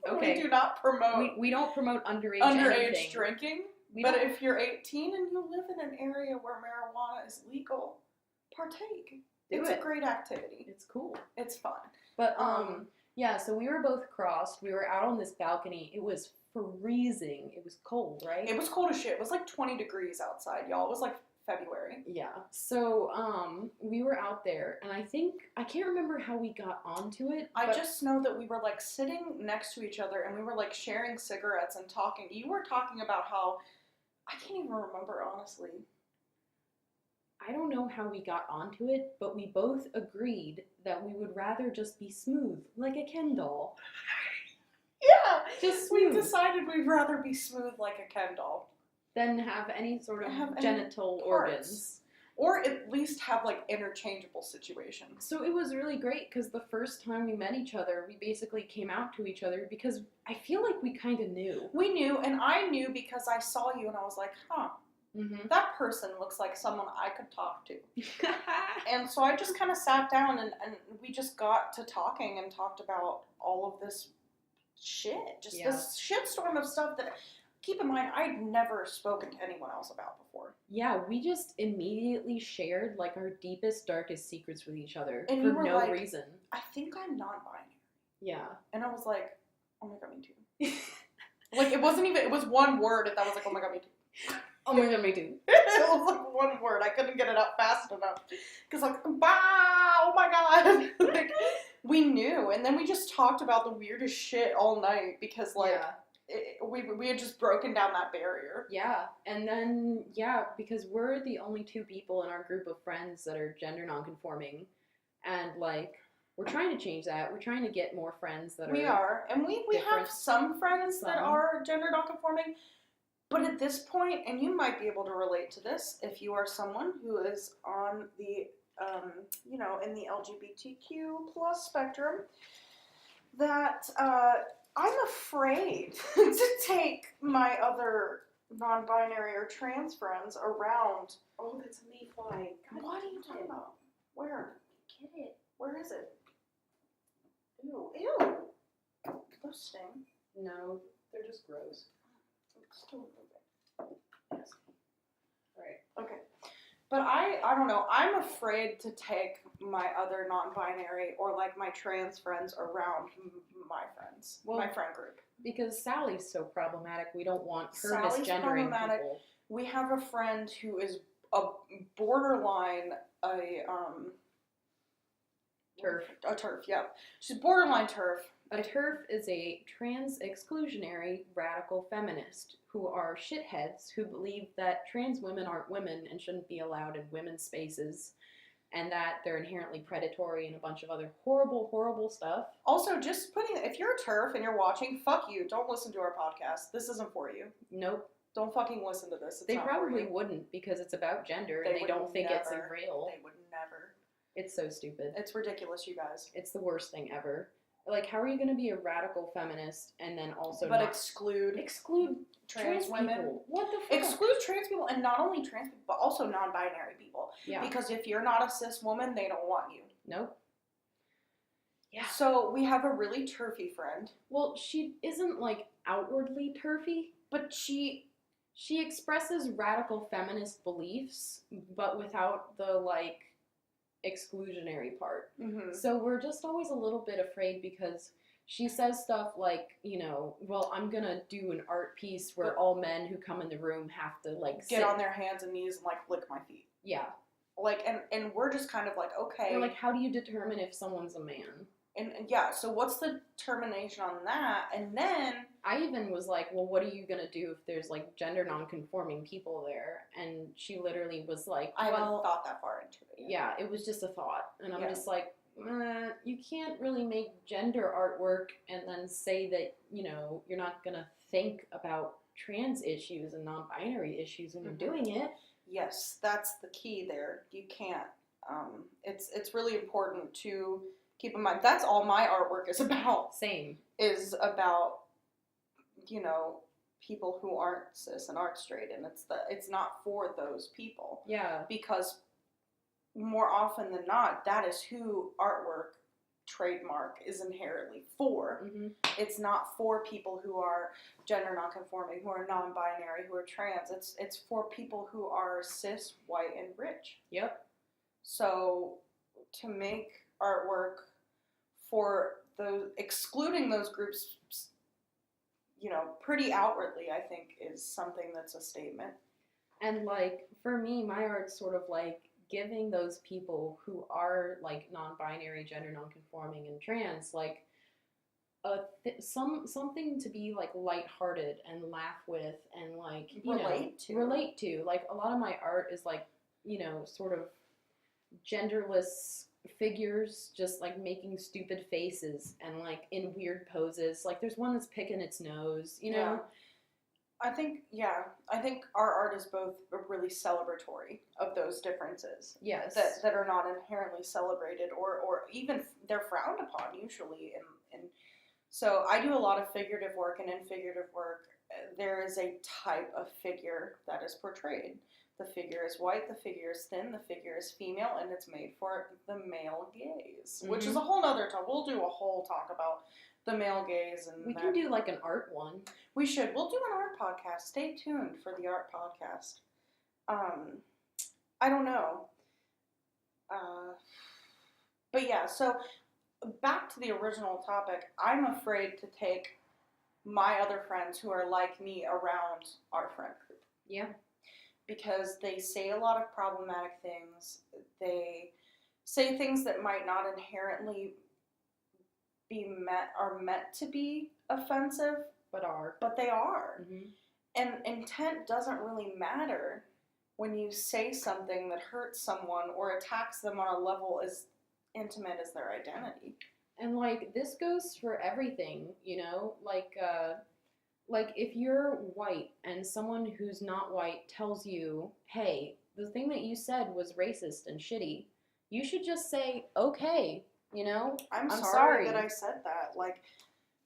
Okay. We do not promote. We don't promote underage underage drinking. But don't. if you're 18 and you live in an area where marijuana is legal, partake. It's a great activity. It's cool. It's fun. But yeah, so we were both crossed. We were out on this balcony. It was freezing. It was cold, right? It was cold as shit. It was like 20 degrees outside, y'all. It was like February. Yeah. So we were out there, and I can't remember how we got onto it. I just know that we were like sitting next to each other and we were like sharing cigarettes and talking. You were talking about how, I can't even remember honestly. I don't know how we got onto it, but we both agreed that we would rather just be smooth, like a Ken doll. Yeah, Just we smooth. decided we'd rather be smooth like a Ken doll. Than have any sort of Have any genital parts. organs. Or at least have like interchangeable situations. So it was really great because the first time we met each other, we basically came out to each other because I feel like we kind of knew. We knew, and I knew because I saw you and I was like, huh, Mm-hmm. that person looks like someone I could talk to. And so I just kind of sat down and we just got to talking and talked about all of this shit. Just this shitstorm of stuff that keep in mind, I'd never spoken to anyone else about before. Yeah, we just immediately shared like our deepest, darkest secrets with each other And for you were no like, reason. I think I'm non-binary. Yeah. And I was like, oh my god, me too. Like, it wasn't even, it was one word, and that was like, oh my god, me too. Oh my god, me too. It was like one word. I couldn't get it out fast enough. Because, like, bah, oh my god. Like, we knew. And then we just talked about the weirdest shit all night because, like, we had just broken down that barrier. Yeah. And then, yeah, because we're the only two people in our group of friends that are gender nonconforming. And, like, we're trying to change that. We're trying to get more friends that We are. And we have different. some friends that Some. are gender nonconforming. But at this point, and you might be able to relate to this if you are someone who is on the, you know, in the LGBTQ plus spectrum, that I'm afraid to take my other non-binary or trans friends around. Oh, that's a mayfly. What are you talking about? Where? Get it. Where is it? Ew. Ew. Those sting. No, they're just gross. Still moving. Yes. Right. Okay. But I don't know. I'm afraid to take my other non-binary or like my trans friends around my friends, Well, my friend group. Because Sally's so problematic, we don't want her Sally's misgendering problematic. people. We have a friend who is a borderline TERF. A TERF, yeah. She's borderline TERF. A TERF is a trans exclusionary radical feminist who are shitheads who believe that trans women aren't women and shouldn't be allowed in women's spaces, and that they're inherently predatory and a bunch of other horrible, horrible stuff. Also, just putting, if you're a TERF and you're watching, fuck you. Don't listen to our podcast. This isn't for you. Nope. Don't fucking listen to this. It's They not probably for you. wouldn't because it's about gender They and they would don't think it's never. real. They would never. It's so stupid. It's ridiculous, you guys. It's the worst thing ever. Like, how are you going to be a radical feminist and then also But not exclude trans women. people? What the fuck? Exclude trans people, and not only trans people, but also non-binary people. Yeah. Because if you're not a cis woman, they don't want you. Nope. Yeah. So we have a really turfy friend. Well, she isn't, like, outwardly turfy. But she expresses radical feminist beliefs, but without the, like, exclusionary part. Mm-hmm. So we're just always a little bit afraid because she says stuff like, you know, well, I'm gonna do an art piece where all men who come in the room have to, like, get on their hands and knees and, like, lick my feet. Yeah. Like, and we're just kind of like, okay. Or, like, how do you determine if someone's a man? And yeah, so what's the determination on that? And then I even was like, well, what are you going to do if there's, like, gender non-conforming people there? And she literally was like, I haven't well, thought that far into it. yeah, it was just a thought. And I'm Yeah. just like, you can't really make gender artwork and then say that, you know, you're not going to think about trans issues and non-binary issues when you're doing it. Yes, that's the key there. You can't. It's really important to keep in mind. That's all my artwork is about. Same. Is about, you know, people who aren't cis and aren't straight, and it's not for those people. Yeah. Because more often than not, that is who artwork trademark is inherently for. Mm-hmm. It's not for people who are gender nonconforming, who are non-binary, who are trans. It's for people who are cis, white, and rich. Yep. So to make artwork for those, excluding those groups, you know, pretty outwardly, I think is something that's a statement. And, like, for me, my art's sort of like giving those people who are, like, non-binary, gender non-conforming, and trans, like, something to be, like, lighthearted and laugh with and, like, relate to. Like, a lot of my art is, like, you know, sort of genderless figures just, like, making stupid faces and, like, in weird poses. Like, there's one that's picking its nose, you know? Yeah. I think our art is both really celebratory of those differences. Yes. That are not inherently celebrated or even they're frowned upon usually. And so I do a lot of figurative work, and in figurative work there is a type of figure that is portrayed. The figure is white, the figure is thin, the figure is female, and it's made for the male gaze. Which is a whole nother talk. We'll do a whole talk about the male gaze. And we can do like an art one. We should. We'll do an art podcast. Stay tuned for the art podcast. I don't know. But yeah, so back to the original topic. I'm afraid to take my other friends who are like me around our friend group. Yeah. Because they say a lot of problematic things. They say things that might not inherently are meant to be offensive, but they are. Mm-hmm. And intent doesn't really matter when you say something that hurts someone or attacks them on a level as intimate as their identity. And like this goes for everything, you know, like if you're white and someone who's not white tells you, hey, the thing that you said was racist and shitty, you should just say, okay, you know, I'm sorry that I said that. Like,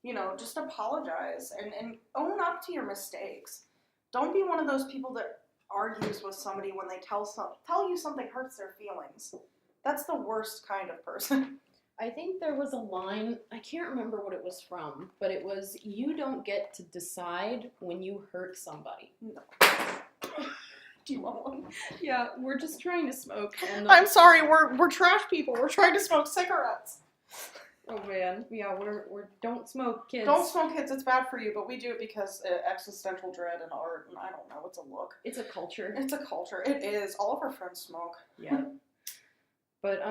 you know, just apologize and own up to your mistakes. Don't be one of those people that argues with somebody when they tell you something hurts their feelings. That's the worst kind of person. I think there was a line, I can't remember what it was from, but it was, you don't get to decide when you hurt somebody. No. Do you want one? Yeah, we're just trying to smoke. And I'm sorry, we're trash people. We're trying to smoke cigarettes. Oh man, yeah, we're don't smoke, kids. Don't smoke, kids. It's bad for you, but we do it because existential dread and art, and I don't know, it's a look. It's a culture. It's a culture. It is. All of our friends smoke. Yeah. But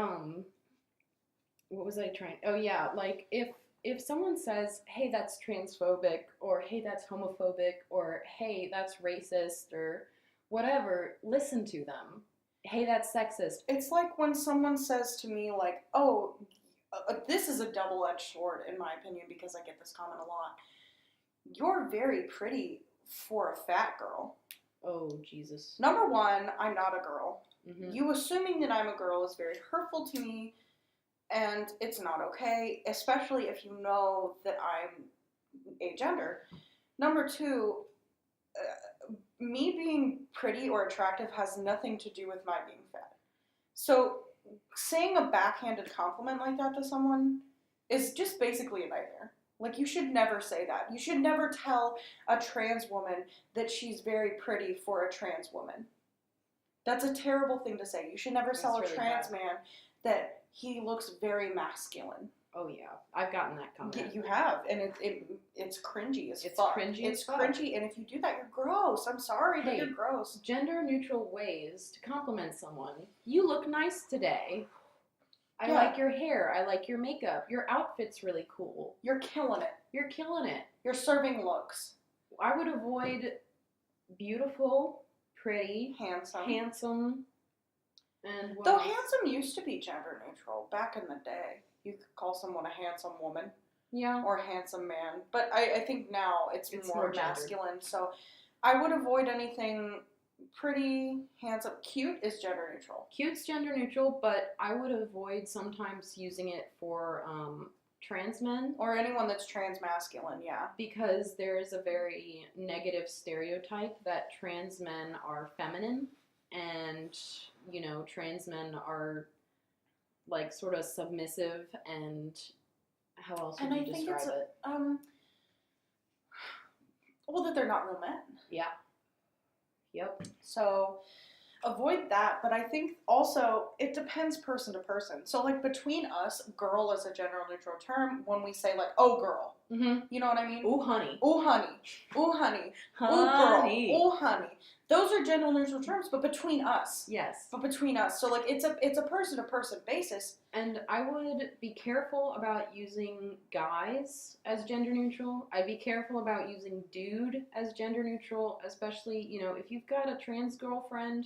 what was I trying? Oh yeah, like if someone says, "Hey, that's transphobic," or "Hey, that's homophobic," or "Hey, that's racist," or whatever, listen to them. "Hey, that's sexist." It's like when someone says to me, like, "Oh, this is a double-edged sword, in my opinion, because I get this comment a lot. You're very pretty for a fat girl." Oh Jesus. Number one, I'm not a girl. Mm-hmm. You assuming that I'm a girl is very hurtful to me. And it's not okay, especially if you know that I'm agender. Number two, me being pretty or attractive has nothing to do with my being fat. So saying a backhanded compliment like that to someone is just basically a nightmare. Like, you should never say that. You should never tell a trans woman that she's very pretty for a trans woman. That's a terrible thing to say. You should never tell a trans man that he looks very masculine. Oh yeah, I've gotten that comment. You have, and it's cringy as fuck. It's cringy, and if you do that, you're gross. I'm sorry that you're gross. Gender neutral ways to compliment someone. You look nice today. I like your hair. I like your makeup. Your outfit's really cool. You're killing it. You're killing it. You're serving looks. I would avoid beautiful, pretty, handsome. And though handsome used to be gender neutral back in the day. You could call someone a handsome woman. Yeah. Or a handsome man. But I think now it's more masculine. So I would avoid anything pretty, handsome. Cute is gender neutral. Cute's gender neutral, but I would avoid sometimes using it for trans men. Or anyone that's trans masculine, yeah. Because there is a very negative stereotype that trans men are feminine. And, you know, trans men are, like, sort of submissive, and how else would you describe it? Well, that they're not real men. Yeah. Yep. So, avoid that, but I think also it depends person to person. So, like, between us, girl is a gender neutral term when we say, like, oh, girl. Mm-hmm. You know what I mean? Ooh, honey. Ooh, honey. Ooh, honey. Ooh, girl. Ooh, honey. Those are gender neutral terms, but between us. Yes. But between us. So, like, it's a person-to-person basis. And I would be careful about using guys as gender neutral. I'd be careful about using dude as gender neutral, especially, you know, if you've got a trans girlfriend,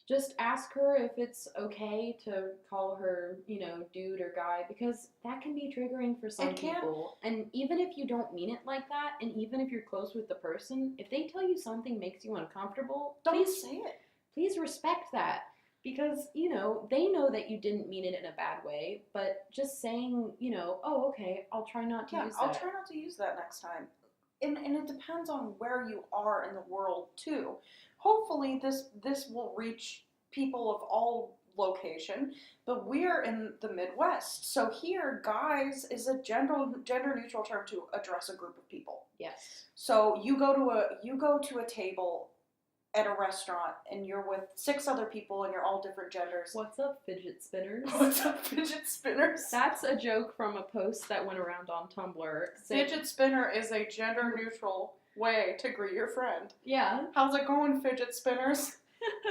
just ask her if it's okay to call her, you know, dude or guy, because that can be triggering for some people. And even if you don't mean it like that, and even if you're close with the person, if they tell you something makes you uncomfortable, don't say it. Please respect that. Because, you know, they know that you didn't mean it in a bad way, but just saying, you know, oh, okay, I'll try not to use that. I'll try not to use that next time. And it depends on where you are in the world, too. hopefully this will reach people of all location, but we're in the Midwest. So here, guys is a gender neutral term to address a group of people. Yes. So you go to a table at a restaurant and you're with 6 other people and you're all different genders. What's up, fidget spinners? What's up, fidget spinners? That's a joke from a post that went around on Tumblr. Fidget spinner is a gender neutral way to greet your friend. Yeah. How's it going, fidget spinners?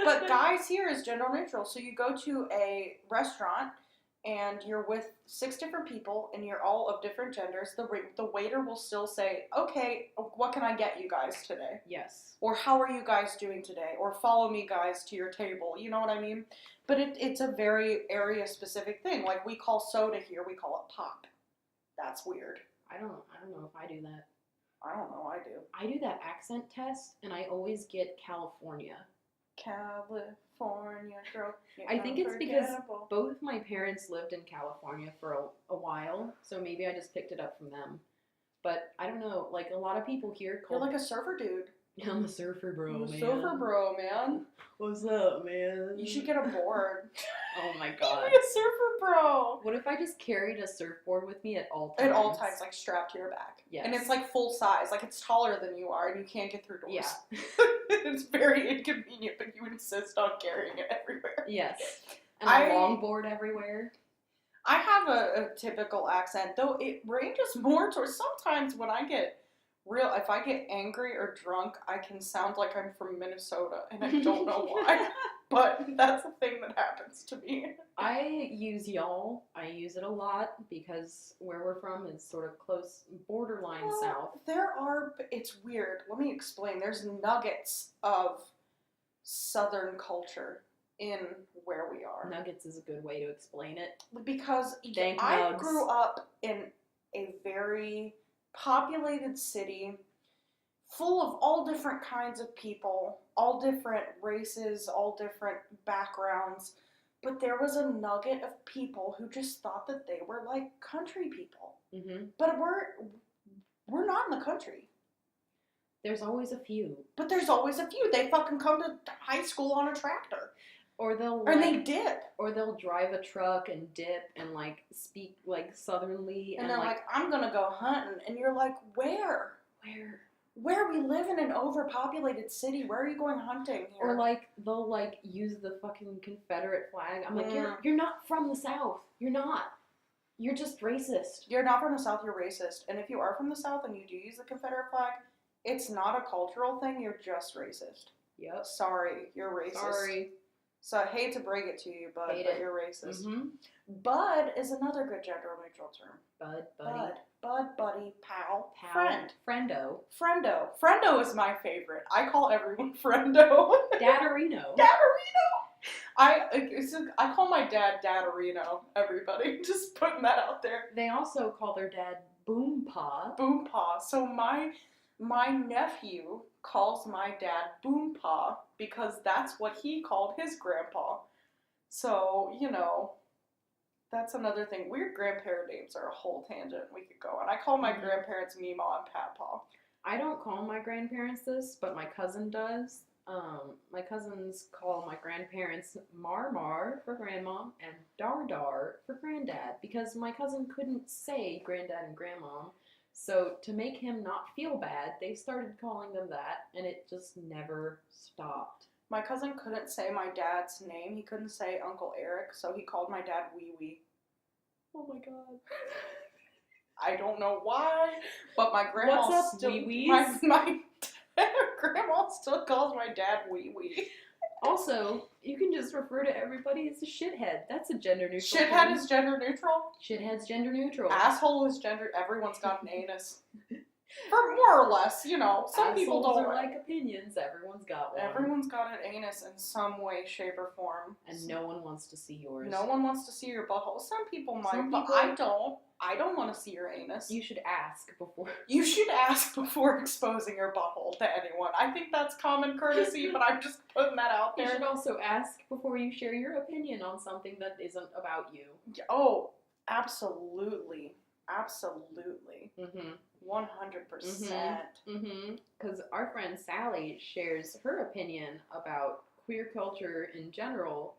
But guys here is gender neutral. So you go to a restaurant and you're with 6 different people and you're all of different genders. The waiter will still say, okay, what can I get you guys today? Yes. Or how are you guys doing today? Or follow me guys to your table. You know what I mean? But it's a very area specific thing. Like we call soda here, we call it pop. That's weird. I don't know if I do that. I don't know, I do. I do that accent test and I always get California. California girl. I think it's because both my parents lived in California for a while, so maybe I just picked it up from them. But I don't know, like a lot of people here call You're like a surfer dude. I'm a surfer bro, man. Surfer bro, man. What's up, man? You should get a board. Oh my god. Be a surfer bro. What if I just carried a surfboard with me at all times? At all times, like strapped to your back. Yes. And it's like full size, like it's taller than you are and you can't get through doors. Yeah. It's very inconvenient, but you insist on carrying it everywhere. Yes. And a longboard everywhere. I have a typical accent, though it ranges more towards sometimes when I get if I get angry or drunk, I can sound like I'm from Minnesota, and I don't know why. But that's a thing that happens to me. I use y'all. I use it a lot because where we're from is sort of close, borderline south. It's weird. Let me explain. There's nuggets of Southern culture in where we are. Nuggets is a good way to explain it. Because Dank I nugs. grew up in a very populated city full of all different kinds of people, all different races, all different backgrounds, but there was a nugget of people who just thought that they were like country people. Mm-hmm. But we're not in the country. There's always a few. But there's always a few. They fucking come to high school on a tractor. Or they'll they dip. Or they'll drive a truck and dip and like speak like southernly And they're like, I'm gonna go hunting. And you're like, where? Where? We live in an overpopulated city. Where are you going hunting here? Or like they'll like use the fucking Confederate flag. I'm like, you're not from the South. You're not. You're just racist. You're not from the South, you're racist. And if you are from the South and you do use the Confederate flag, it's not a cultural thing, you're just racist. Yep. Sorry, you're racist. Sorry. So I hate to break it to you, but you're racist. Mm-hmm. Bud is another good gender neutral term. Bud, buddy. Bud, buddy, pal, Pal. friend. Friendo. Friendo is my favorite. I call everyone friendo. Dadarino. I call my dad Dadarino, everybody. Just putting that out there. They also call their dad Boompaw. Boompaw. So my nephew calls my dad Boompaw because that's what he called his grandpa. So, that's another thing. Weird grandparent names are a whole tangent we could go on. I call my grandparents Meemaw and Papaw. I don't call my grandparents this, but my cousin does. My cousins call my grandparents Mar for grandma and Dar for granddad because my cousin couldn't say granddad and grandmom. So to make him not feel bad, they started calling them that, and it just never stopped. My cousin couldn't say my dad's name. He couldn't say Uncle Eric, so he called my dad Wee Wee. Oh my god. I don't know why, but my grandma What's up, still wee-wees? my grandma still calls my dad Wee Wee. Also, you can just refer to everybody as a shithead. That's a gender neutral Shithead term. is gender neutral. Shithead's gender neutral. Asshole is gender. Everyone's got an anus. For more or less, some people Assholes don't are like opinions. Everyone's got one. Everyone's got an anus in some way, shape, or form. And no one wants to see yours. No one wants to see your butthole. Some people might, Some but people- I don't. I don't want to see your anus. You should ask before. You should ask before exposing your butthole to anyone. I think that's common courtesy, but I'm just putting that out You there. should also ask before you share your opinion on something that isn't about you. Oh, absolutely. Absolutely. Mm-hmm. 100%. Mm-hmm. Because our friend Sally shares her opinion about queer culture in general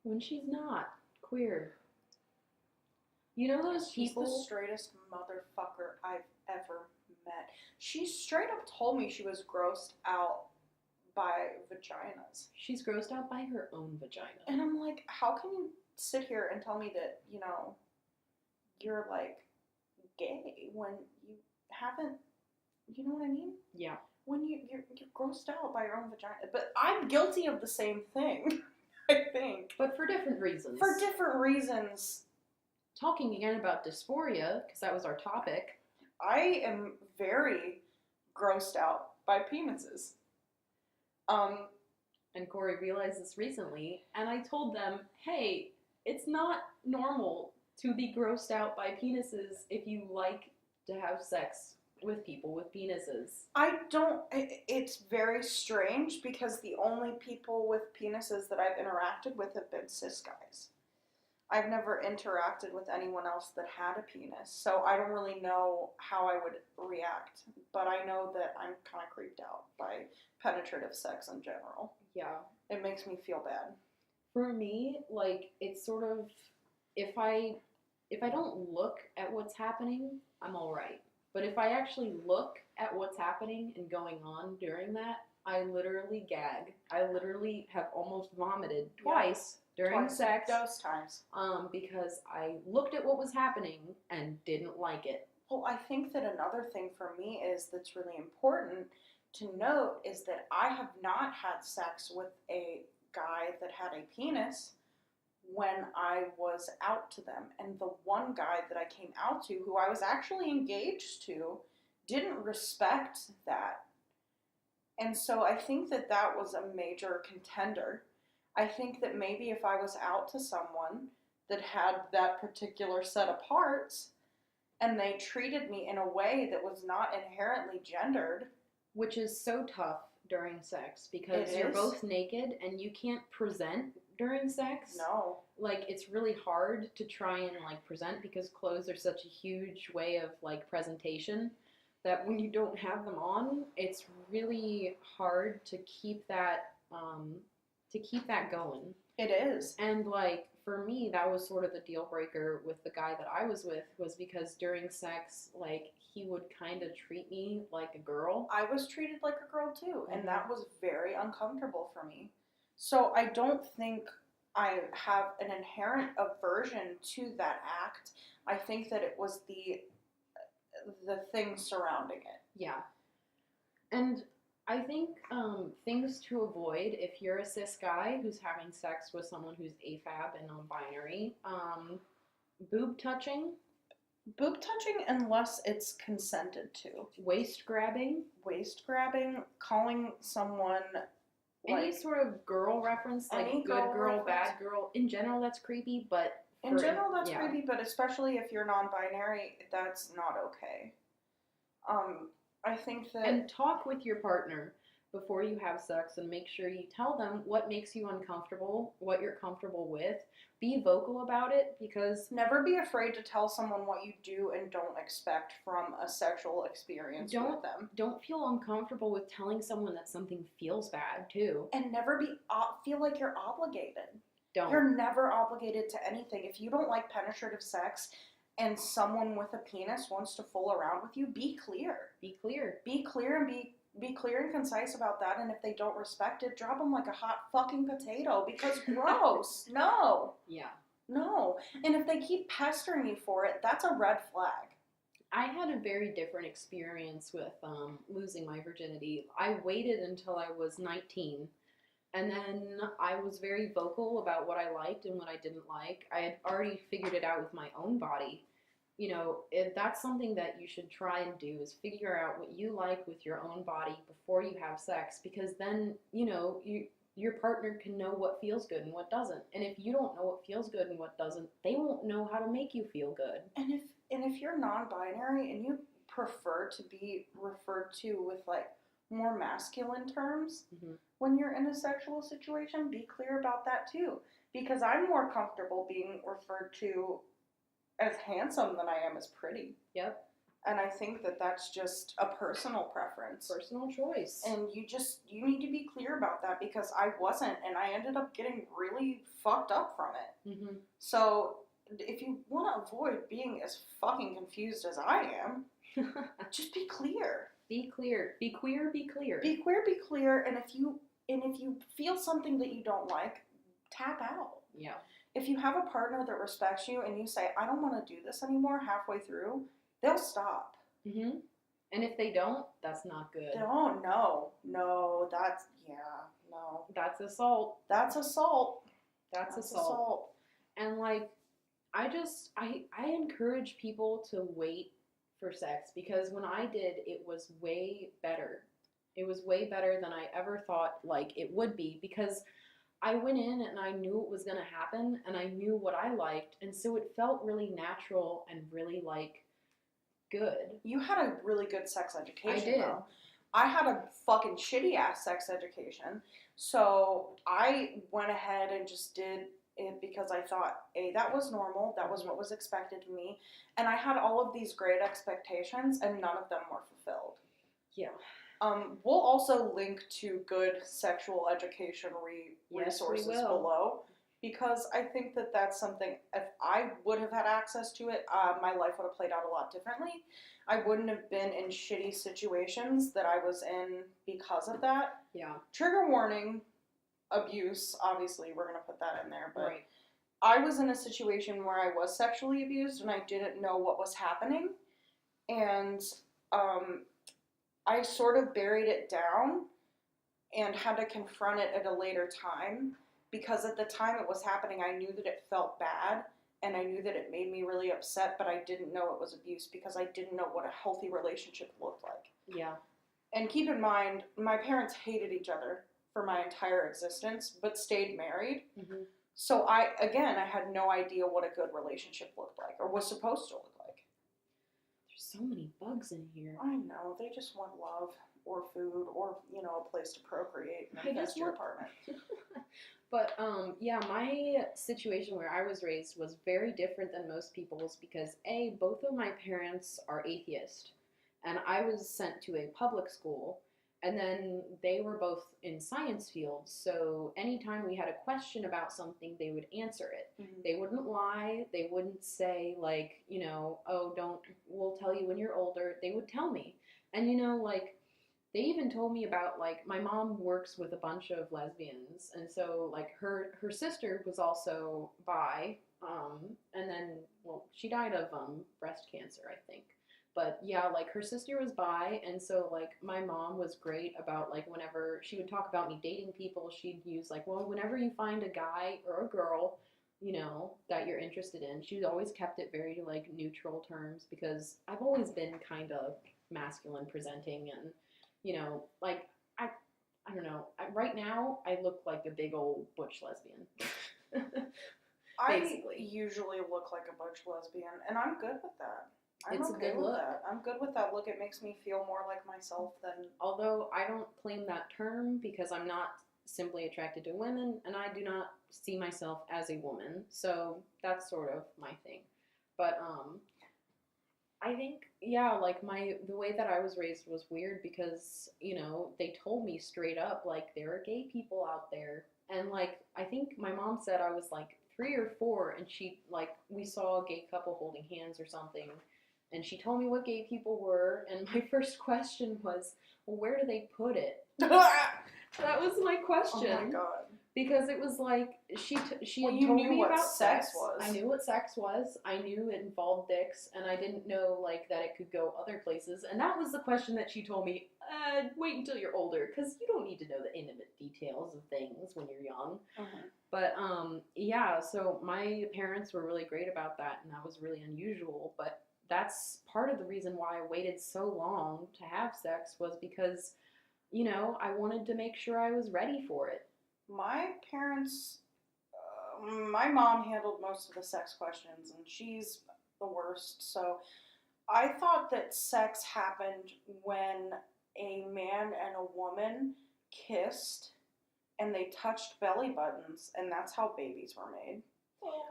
when she's not queer. You know those She's the people? straightest motherfucker I've ever met. She straight up told me she was grossed out by vaginas. She's grossed out by her own vagina. And I'm like, how can you sit here and tell me that, you're like gay when you haven't, you know what I mean? Yeah. When you're grossed out by your own vagina. But I'm guilty of the same thing, I think. But for different reasons. For different reasons. Talking again about dysphoria, because that was our topic. I am very grossed out by penises. And Cori realized this recently, and I told them, hey, it's not normal to be grossed out by penises if you like to have sex with people with penises. It's very strange because the only people with penises that I've interacted with have been cis guys. I've never interacted with anyone else that had a penis, so I don't really know how I would react. But I know that I'm kind of creeped out by penetrative sex in general. Yeah. It makes me feel bad. For me, like, it's sort of, if I don't look at what's happening, I'm alright. But if I actually look at what's happening and going on during that, I literally gag. I literally have almost vomited twice during sex. Those times. Because I looked at what was happening and didn't like it. Well, I think that another thing for me is that's really important to note is that I have not had sex with a guy that had a penis when I was out to them. And the one guy that I came out to, who I was actually engaged to, didn't respect that. And so I think that that was a major contender. I think that maybe if I was out to someone that had that particular set of parts and they treated me in a way that was not inherently gendered. Which is so tough during sex because you're both naked and you can't present during sex. No. Like, it's really hard to try and, like, present because clothes are such a huge way of, like, presentation that when you don't have them on, it's really hard to keep that going. It is. And, like, for me, that was sort of the deal breaker with the guy that I was with, was because during sex, like, he would kind of treat me like a girl. I was treated like a girl too, and that was very uncomfortable for me. So I don't think I have an inherent aversion to that act. I think that it was the thing surrounding it. Yeah. And I think things to avoid if you're a cis guy who's having sex with someone who's AFAB and non-binary, boob touching. Boob touching unless it's consented to. Waist grabbing. Waist grabbing, calling someone any sort of girl reference, like good girl, bad girl. In general, that's creepy, but... In general, that's creepy, but especially if you're non-binary, that's not okay. I think that... And talk with your partner before you have sex and make sure you tell them what makes you uncomfortable, what you're comfortable with. Be vocal about it because... Never be afraid to tell someone what you do and don't expect from a sexual experience with them. Don't feel uncomfortable with telling someone that something feels bad, too. And never feel like you're obligated. Don't. You're never obligated to anything. If you don't like penetrative sex and someone with a penis wants to fool around with you, be clear. Be clear. Be clear and be clear and concise about that. And if they don't respect it, drop them like a hot fucking potato because gross. No. Yeah. No. And if they keep pestering you for it, that's a red flag. I had a very different experience with losing my virginity. I waited until I was 19. And then I was very vocal about what I liked and what I didn't like. I had already figured it out with my own body. You know, if that's something that you should try and do is figure out what you like with your own body before you have sex. Because then, you know, your partner can know what feels good and what doesn't. And if you don't know what feels good and what doesn't, they won't know how to make you feel good. And if you're non-binary and you prefer to be referred to with, like, more masculine terms, when you're in a sexual situation, be clear about that too. Because I'm more comfortable being referred to as handsome than I am as pretty. Yep. And I think that that's just a personal preference. Personal choice. And you need to be clear about that, because I wasn't, and I ended up getting really fucked up from it. Mm-hmm. So if you want to avoid being as fucking confused as I am, just be clear. Be clear. Be queer, be clear. Be queer, be clear, and if you feel something that you don't like, tap out. Yeah. If you have a partner that respects you and you say, I don't want to do this anymore halfway through, they'll stop. Mm-hmm. And if they don't, that's not good. No, that's That's assault. That's assault. That's assault. And like, I encourage people to wait for sex, because when I did, it was way better. It was way better than I ever thought like it would be, because I went in and I knew it was going to happen, and I knew what I liked, and so it felt really natural and really like good. You had a really good sex education. I did. Though. I had a fucking shitty ass sex education, so I went ahead and just did it because I thought, A, that was normal, that was what was expected of me, and I had all of these great expectations, and none of them were fulfilled. Yeah. We'll also link to good sexual education resources below, because I think that that's something, if I would have had access to it, my life would have played out a lot differently. I wouldn't have been in shitty situations that I was in because of that. Yeah. Trigger warning, abuse, obviously, we're going to put that in there, but right. I was in a situation where I was sexually abused and I didn't know what was happening, and I sort of buried it down and had to confront it at a later time, because at the time it was happening, I knew that it felt bad and I knew that it made me really upset, but I didn't know it was abuse because I didn't know what a healthy relationship looked like. Yeah. And keep in mind, my parents hated each other for my entire existence, but stayed married. Mm-hmm. So I had no idea what a good relationship looked like or was supposed to look like. There's so many bugs in here. I know, they just want love or food or, a place to procreate and invest your apartment. But, yeah, my situation where I was raised was very different than most people's, because A, both of my parents are atheist, and I was sent to a public school, and then they were both in science fields, so anytime we had a question about something, they would answer it. Mm-hmm. They wouldn't lie, they wouldn't say, like, we'll tell you when you're older. They would tell me. And, they even told me about, like, my mom works with a bunch of lesbians, and so, like, her sister was also bi, and then, well, she died of breast cancer, I think. But, yeah, like, her sister was bi, and so, like, my mom was great about, like, whenever she would talk about me dating people, she'd use, like, well, whenever you find a guy or a girl, that you're interested in, she always kept it very, like, neutral terms, because I've always been kind of masculine presenting, and like, I don't know. Right now, I look like a big old butch lesbian. Basically. I usually look like a butch lesbian, and I'm good with that. It's okay a good with look. That. I'm good with that look. It makes me feel more like myself than... Although I don't claim that term, because I'm not simply attracted to women, and I do not see myself as a woman. So that's sort of my thing. But, I think, yeah, like, the way that I was raised was weird, because, they told me straight up, like, there are gay people out there. And, like, I think my mom said I was, like, 3 or 4, and we saw a gay couple holding hands or something, and she told me what gay people were, and my first question was, well, where do they put it? That was my question. Oh my god. Because it was like, she had you told knew me what about sex was. I knew what sex was. I knew it involved dicks, and I didn't know, like, that it could go other places. And that was the question that she told me, wait until you're older, because you don't need to know the intimate details of things when you're young. Mm-hmm. But, yeah, so my parents were really great about that, and that was really unusual. But that's part of the reason why I waited so long to have sex, was because, I wanted to make sure I was ready for it. My parents, my mom handled most of the sex questions, and she's the worst. So I thought that sex happened when a man and a woman kissed and they touched belly buttons, and that's how babies were made.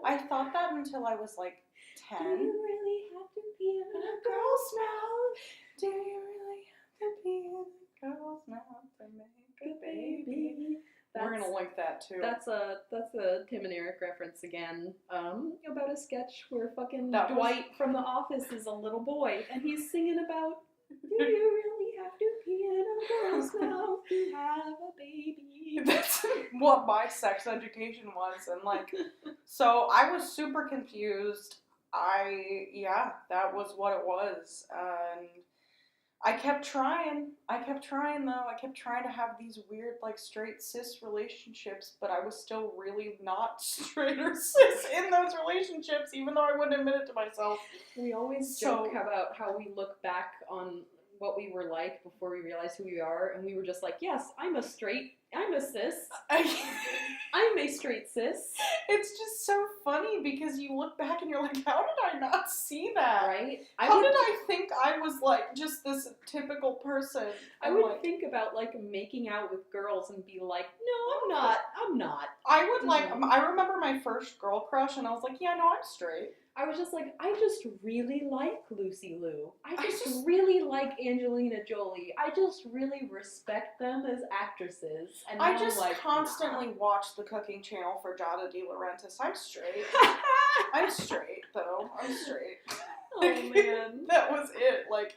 I thought that until I was like Do 10. you really have to be in a girl's mouth? Do you really have to be in a girl's mouth to make a baby? We're gonna link that too. That's a Tim and Eric reference again. About a sketch where fucking That was- Dwight from The Office is a little boy and he's singing about, do you really have to be in a girl's mouth to have a baby? That's what my sex education was, and like, so I was super confused. That was what it was, and I kept trying though. I kept trying to have these weird, like, straight cis relationships, but I was still really not straight or cis in those relationships, even though I wouldn't admit it to myself. We always joke about how we look back on what we were like before we realized who we are, and we were just like, yes, I'm a straight, I'm a cis, I'm a straight cis. It's just so funny because you look back and you're like, how did I not see that? Right? How did I think I was like just this typical person? I would think about like making out with girls and be like, no, I'm not. I would like, I remember my first girl crush and I was like, yeah, no, I'm straight. I was just like, I just really like Lucy Liu. I just really like Angelina Jolie. I just really respect them as actresses. And I just like, constantly watch the cooking channel for Giada De Laurentiis. I'm straight. I'm straight, though. I'm straight. Oh, man. That was it. Like,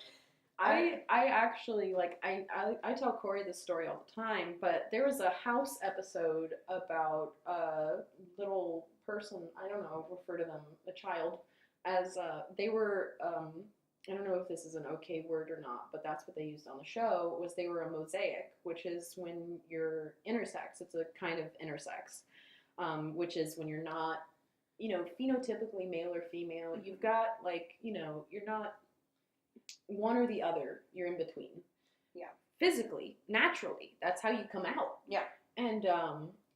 I actually, like, I tell Cori this story all the time, but there was a House episode about a little person, I don't know, refer to them, a child, as they were, I don't know if this is an okay word or not, but that's what they used on the show, was they were a mosaic, which is when you're intersex. It's a kind of intersex, which is when you're not, you know, phenotypically male or female. You've got, like, you know, you're not one or the other, you're in between. Yeah. Physically, naturally, that's how you come out. Yeah. And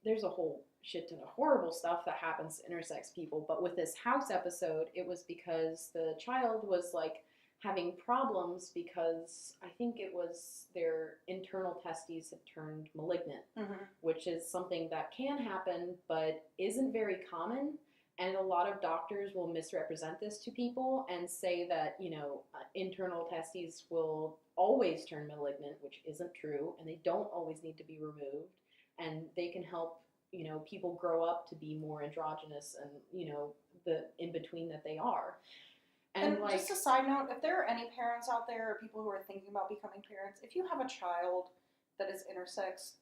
there's a whole shit ton of horrible stuff that happens to intersex people, but with this House episode, it was because the child was like having problems because I think it was their internal testes had turned malignant, which is something that can happen but isn't very common. And a lot of doctors will misrepresent this to people and say that, you know, internal testes will always turn malignant, which isn't true, and they don't always need to be removed. And they can help, you know, people grow up to be more androgynous and, you know, the in-between that they are. And like, just a side note, if there are any parents out there or people who are thinking about becoming parents, if you have a child that is intersex,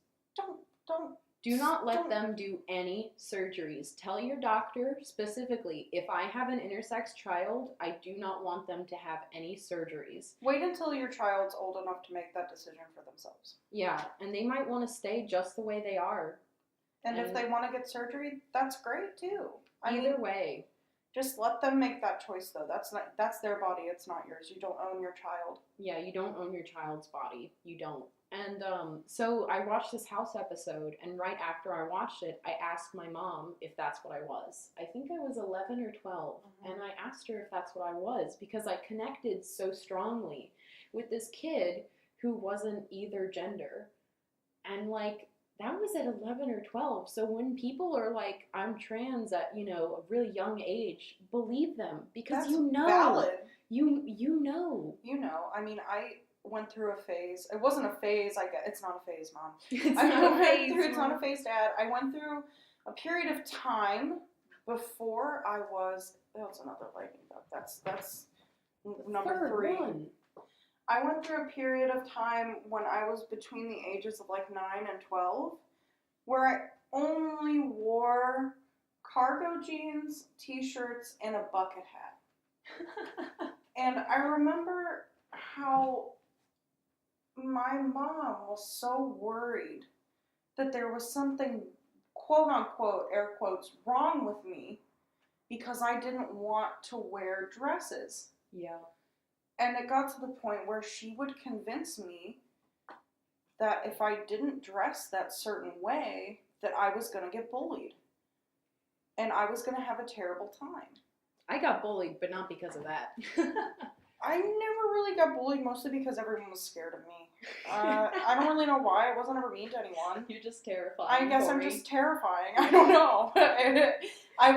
do not let them do any surgeries. Tell your doctor specifically, if I have an intersex child, I do not want them to have any surgeries. Wait until your child's old enough to make that decision for themselves. Yeah, and they might want to stay just the way they are. And if they want to get surgery, that's great too. Either way. Just let them make that choice though. That's their body, it's not yours. You don't own your child. Yeah, you don't own your child's body. You don't. And so I watched this House episode, and right after I watched it, I asked my mom if that's what I was. I think I was 11 or 12, and I asked her if that's what I was, because I connected so strongly with this kid who wasn't either gender. And, like, that was at 11 or 12, so when people are like, I'm trans at, you know, a really young age, believe them, because that's you know. Valid. You know. You know, I mean, I went through a phase. It wasn't a phase, I guess. It's not a phase, Mom. It's not a phase, Dad. I went through a period of time before I was, that was another lightning bug. That's number 3. One. I went through a period of time when I was between the ages of like 9 and 12 where I only wore cargo jeans, t-shirts, and a bucket hat. And I remember how my mom was so worried that there was something, quote unquote, air quotes, wrong with me because I didn't want to wear dresses. Yeah. And it got to the point where she would convince me that if I didn't dress that certain way, that I was going to get bullied. And I was going to have a terrible time. I got bullied, but not because of that. I never really got bullied, mostly because everyone was scared of me. I don't really know why. I wasn't ever mean to anyone. You're just terrifying. I guess Cori. I'm just terrifying. I don't know. I'm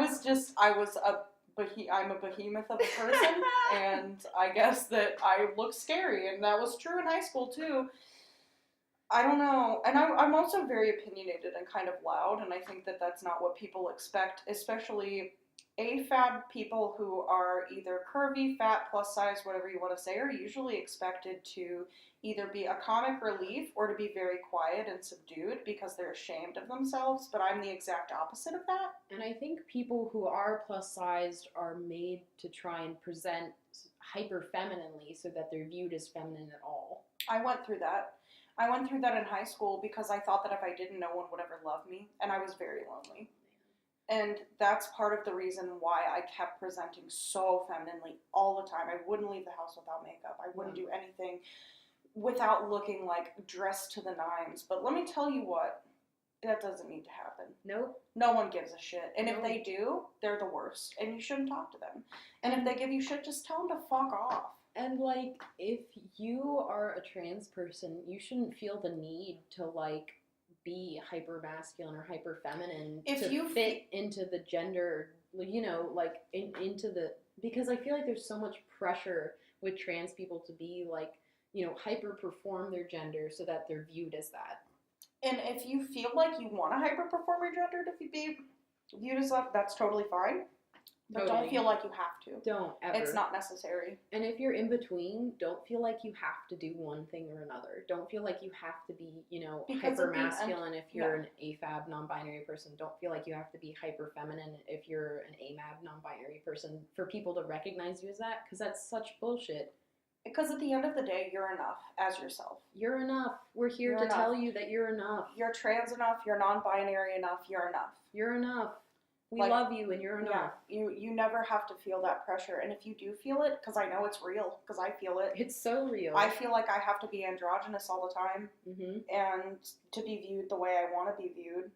a behemoth of a person, and I guess that I look scary, and that was true in high school too. I don't know, and I'm also very opinionated and kind of loud, and I think that that's not what people expect, especially AFAB people who are either curvy, fat, plus size, whatever you want to say, are usually expected to either be a comic relief or to be very quiet and subdued because they're ashamed of themselves, but I'm the exact opposite of that. And I think people who are plus sized are made to try and present hyper femininely so that they're viewed as feminine at all. I went through that. I went through that in high school because I thought that if I didn't, no one would ever love me, and I was very lonely. And that's part of the reason why I kept presenting so femininely all the time. I wouldn't leave the house without makeup. I wouldn't do anything without looking like dressed to the nines. But let me tell you what, that doesn't need to happen. Nope. No one gives a shit. And Nope. if they do, they're the worst. And you shouldn't talk to them. And if they give you shit, just tell them to fuck off. And, like, if you are a trans person, you shouldn't feel the need to, like, be hyper masculine or hyper feminine If to you fit into the gender, you know, like, into the, because I feel like there's so much pressure with trans people to be, like, you know, hyper perform their gender so that they're viewed as that. And if you feel like you want to hyper perform your gender to be viewed as that, that's totally fine. But Totally. don't feel like you have to. Don't ever. It's not necessary. And if you're in between, don't feel like you have to do one thing or another. Don't feel like you have to be, you know, Because hyper at the end- masculine if you're an AFAB non-binary person. Don't feel like you have to be hyper feminine if you're an AMAB non-binary person for people to recognize you as that, because that's such bullshit. Because at the end of the day, you're enough as yourself. You're enough. We're here You're to enough. tell you that you're enough. You're trans enough, you're non-binary enough, you're enough. You're enough. We Like, love you and you're enough. Yeah, you never have to feel that pressure. And if you do feel it, because I know it's real, because I feel it. It's so real. I feel like I have to be androgynous all the time. Mm-hmm. And to be viewed the way I want to be viewed.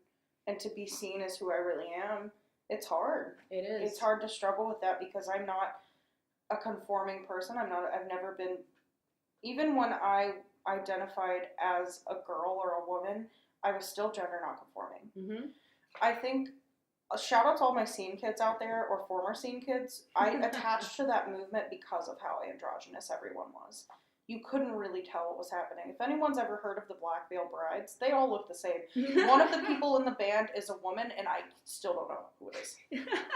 And to be seen as who I really am. It's hard. It is. It's hard to struggle with that because I'm not a conforming person. I've never been, even when I identified as a girl or a woman, I was still gender non-conforming. Mm-hmm. I think, shout out to all my scene kids out there, or former scene kids, I attached to that movement because of how androgynous everyone was. You couldn't really tell what was happening. If anyone's ever heard of the Black Veil Brides, they all look the same. One of the people in the band is a woman, and I still don't know who it is.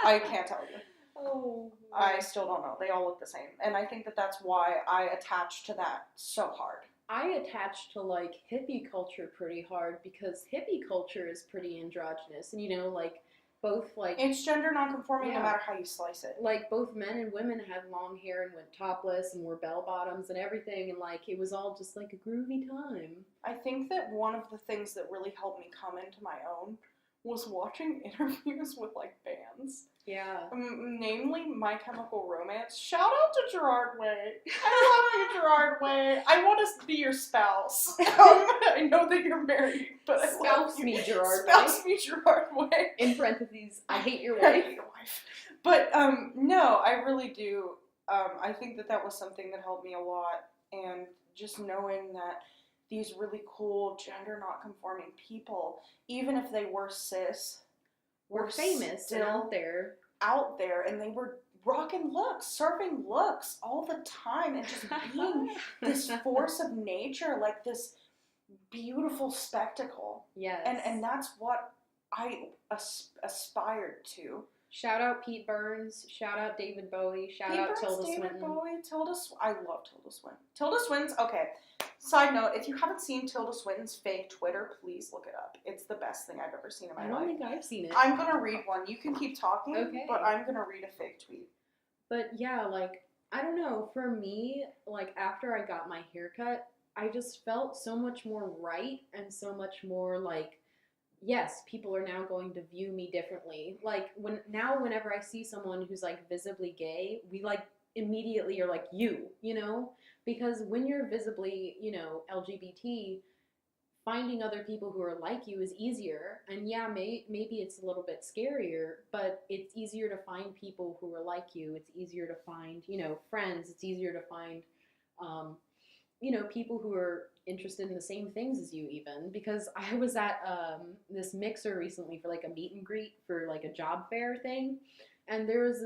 I can't tell you. Oh. I still don't know. They all look the same. And I think that that's why I attached to that so hard. I attach to, like, hippie culture pretty hard because hippie culture is pretty androgynous. And, you know, like, both, like... It's gender non-conforming Yeah. no matter how you slice it. Like, both men and women had long hair and went topless and wore bell-bottoms and everything. And, like, it was all just, like, a groovy time. I think that one of the things that really helped me come into my own was watching interviews with, like, bands. Yeah. Namely, My Chemical Romance. Shout out to Gerard Way. I love you, Gerard Way. I want to be your spouse. I know that you're married, but I love Spouse you. me, Gerard Way. Spouse me, Gerard Way. In parentheses, I hate your I wife. hate your wife. But, no, I really do. I think that that was something that helped me a lot. And just knowing that these really cool gender not conforming people, even if they were cis, We're famous and out there, and they were rocking looks, surfing looks all the time, and just being this force of nature, like this beautiful spectacle. Yes. And that's what I aspired to. Shout out Pete Burns. Shout out David Bowie. Shout out Tilda David Swinton. Bowie, I love Tilda Swinton. Tilda Swinton's, okay. Side note, if you haven't seen Tilda Swinton's fake Twitter, please look it up. It's the best thing I've ever seen in my I life. don't think I've seen it. I'm going to read one. You can keep talking, Okay. but I'm going to read a fake tweet. But yeah, like, I don't know. For me, like, after I got my haircut, I just felt so much more right and so much more like, yes, people are now going to view me differently. Like, whenever I see someone who's, like, visibly gay, we, like, immediately are like, you know? Because when you're visibly, you know, LGBT, finding other people who are like you is easier. And yeah, maybe it's a little bit scarier, but it's easier to find people who are like you. It's easier to find, you know, friends. It's easier to find people who are interested in the same things as you even, because I was at this mixer recently for like a meet and greet for like a job fair thing, and there was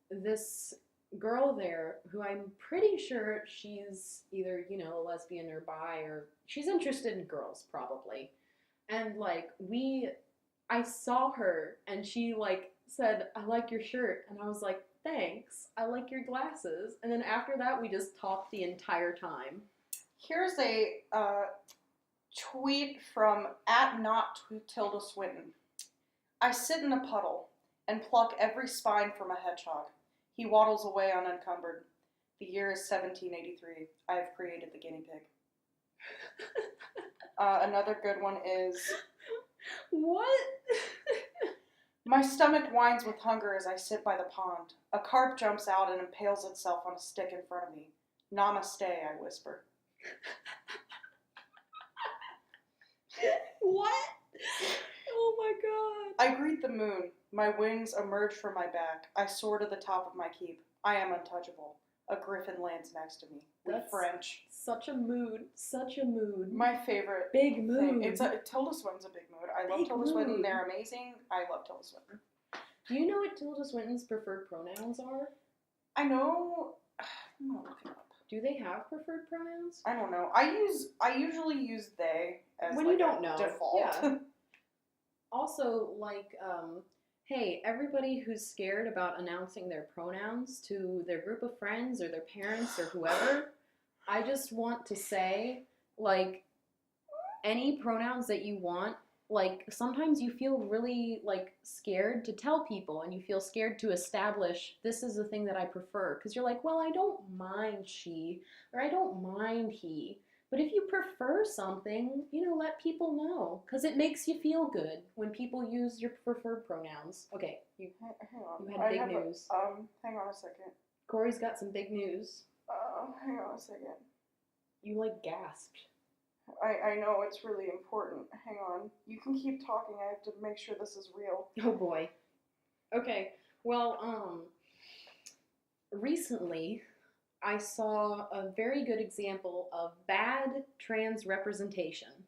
this girl there who I'm pretty sure she's either, a lesbian or bi, or she's interested in girls probably. And like I saw her and she like said, "I like your shirt." And I was like, "Thanks. I like your glasses." And then after that we just talked the entire time. Here's a tweet from @not_Tilda_Swinton. I sit in a puddle and pluck every spine from a hedgehog. He waddles away unencumbered. The year is 1783. I have created the guinea pig. Another good one is... What? My stomach whines with hunger as I sit by the pond. A carp jumps out and impales itself on a stick in front of me. Namaste, I whisper. What? Oh my god. I greet the moon. My wings emerge from my back. I soar to the top of my keep. I am untouchable. A griffin lands next to me. That's French. Such a mood. Such a mood. My favorite big mood. Tilda Swinton's a big mood. I love Tilda Swinton. They're amazing. I love Tilda Swinton. Do you know what Tilda Swinton's preferred pronouns are? I know. I'm not looking up. Do they have preferred pronouns? I don't know. I usually use they as when like you don't know. Default. Yeah. Also, like, hey, everybody who's scared about announcing their pronouns to their group of friends or their parents or whoever, I just want to say, like, any pronouns that you want, like, sometimes you feel really, like, scared to tell people, and you feel scared to establish, this is the thing that I prefer, because you're like, well, I don't mind she, or I don't mind he. But if you prefer something, let people know, because it makes you feel good when people use your preferred pronouns. Okay, you had big news. Hang on a second. Cori's got some big news. Hang on a second. You, like, gasped. I know, it's really important. Hang on. You can keep talking. I have to make sure this is real. Oh, boy. Okay, well, recently I saw a very good example of bad trans representation.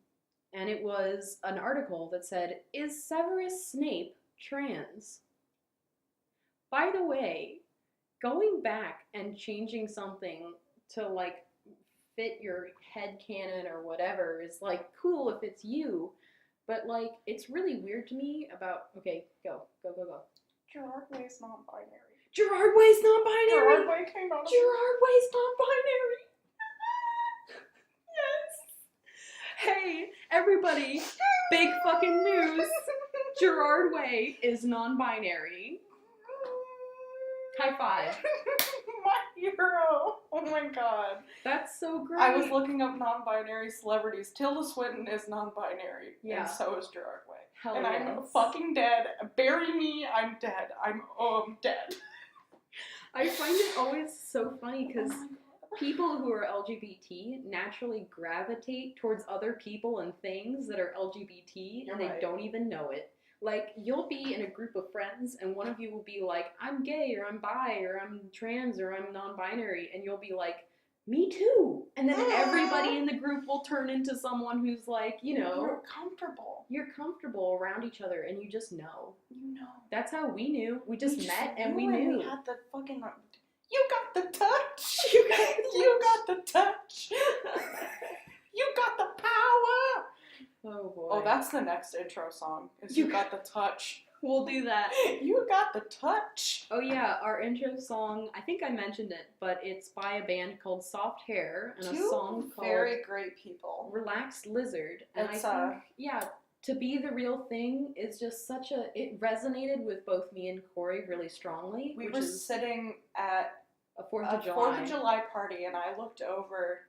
And it was an article that said, "Is Severus Snape trans?" By the way, going back and changing something to, like, fit your headcanon or whatever is, like, cool if it's you. But, like, it's really weird to me about... Okay, go. Gerard Way's non-binary. Gerard Way's non-binary! Gerard Way came out of... Gerard Way's non-binary! Yes! Hey, everybody, big fucking news! Gerard Way is non-binary. High five. My hero! Oh my god. That's so great. I was looking up non-binary celebrities. Tilda Swinton is non-binary. Yeah. And so is Gerard Way. Hell and yes. I'm fucking dead. Bury me, I'm dead. I'm dead. I find it always so funny because people who are LGBT naturally gravitate towards other people and things that are LGBT, You're and they right. don't even know it. Like, you'll be in a group of friends, and one of you will be like, I'm gay, or I'm bi, or I'm trans, or I'm non-binary, and you'll be like, me too! And then everybody in the group will turn into someone who's like, You're comfortable. You're comfortable around each other, and you just know. You know. That's how we knew. We just met, and we knew. knew. And we had the fucking... You got the touch! You got the touch! You got the power! Oh boy. Oh, that's the next intro song. Is You Got the Touch. We'll do that. You got the touch. Oh yeah, our intro song, I think I mentioned it, but it's by a band called Soft Hair and a song called very great people. Relaxed Lizard. And It's, I think, yeah, To Be the Real Thing is just such a, it resonated with both me and Cori really strongly. We were sitting at a 4th of July. 4th of July party, and I looked over,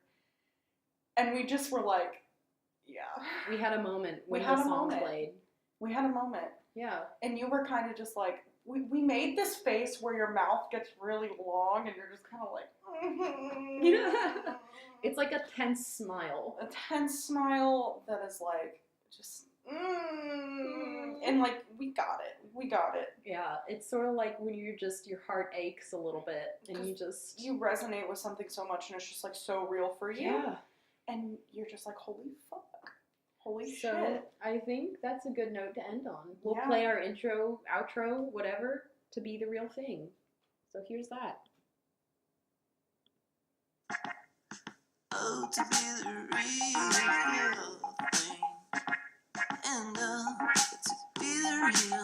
and we just were like, yeah. We had a moment when the song played. We had a moment. Yeah. And you were kind of just like, we made this face where your mouth gets really long, and you're just kind of like, Yeah. It's like a tense smile. A tense smile that is like, just, and like, we got it. we got it. Yeah, it's sort of like when your heart aches a little bit and you just... You resonate with something so much and it's just like so real for you. Yeah. And you're just like, holy fuck. Holy So shit. I think that's a good note to end on. We'll Yeah. play our intro, outro, whatever, to be the real thing. So here's that. Oh, to be the real thing. And to be the real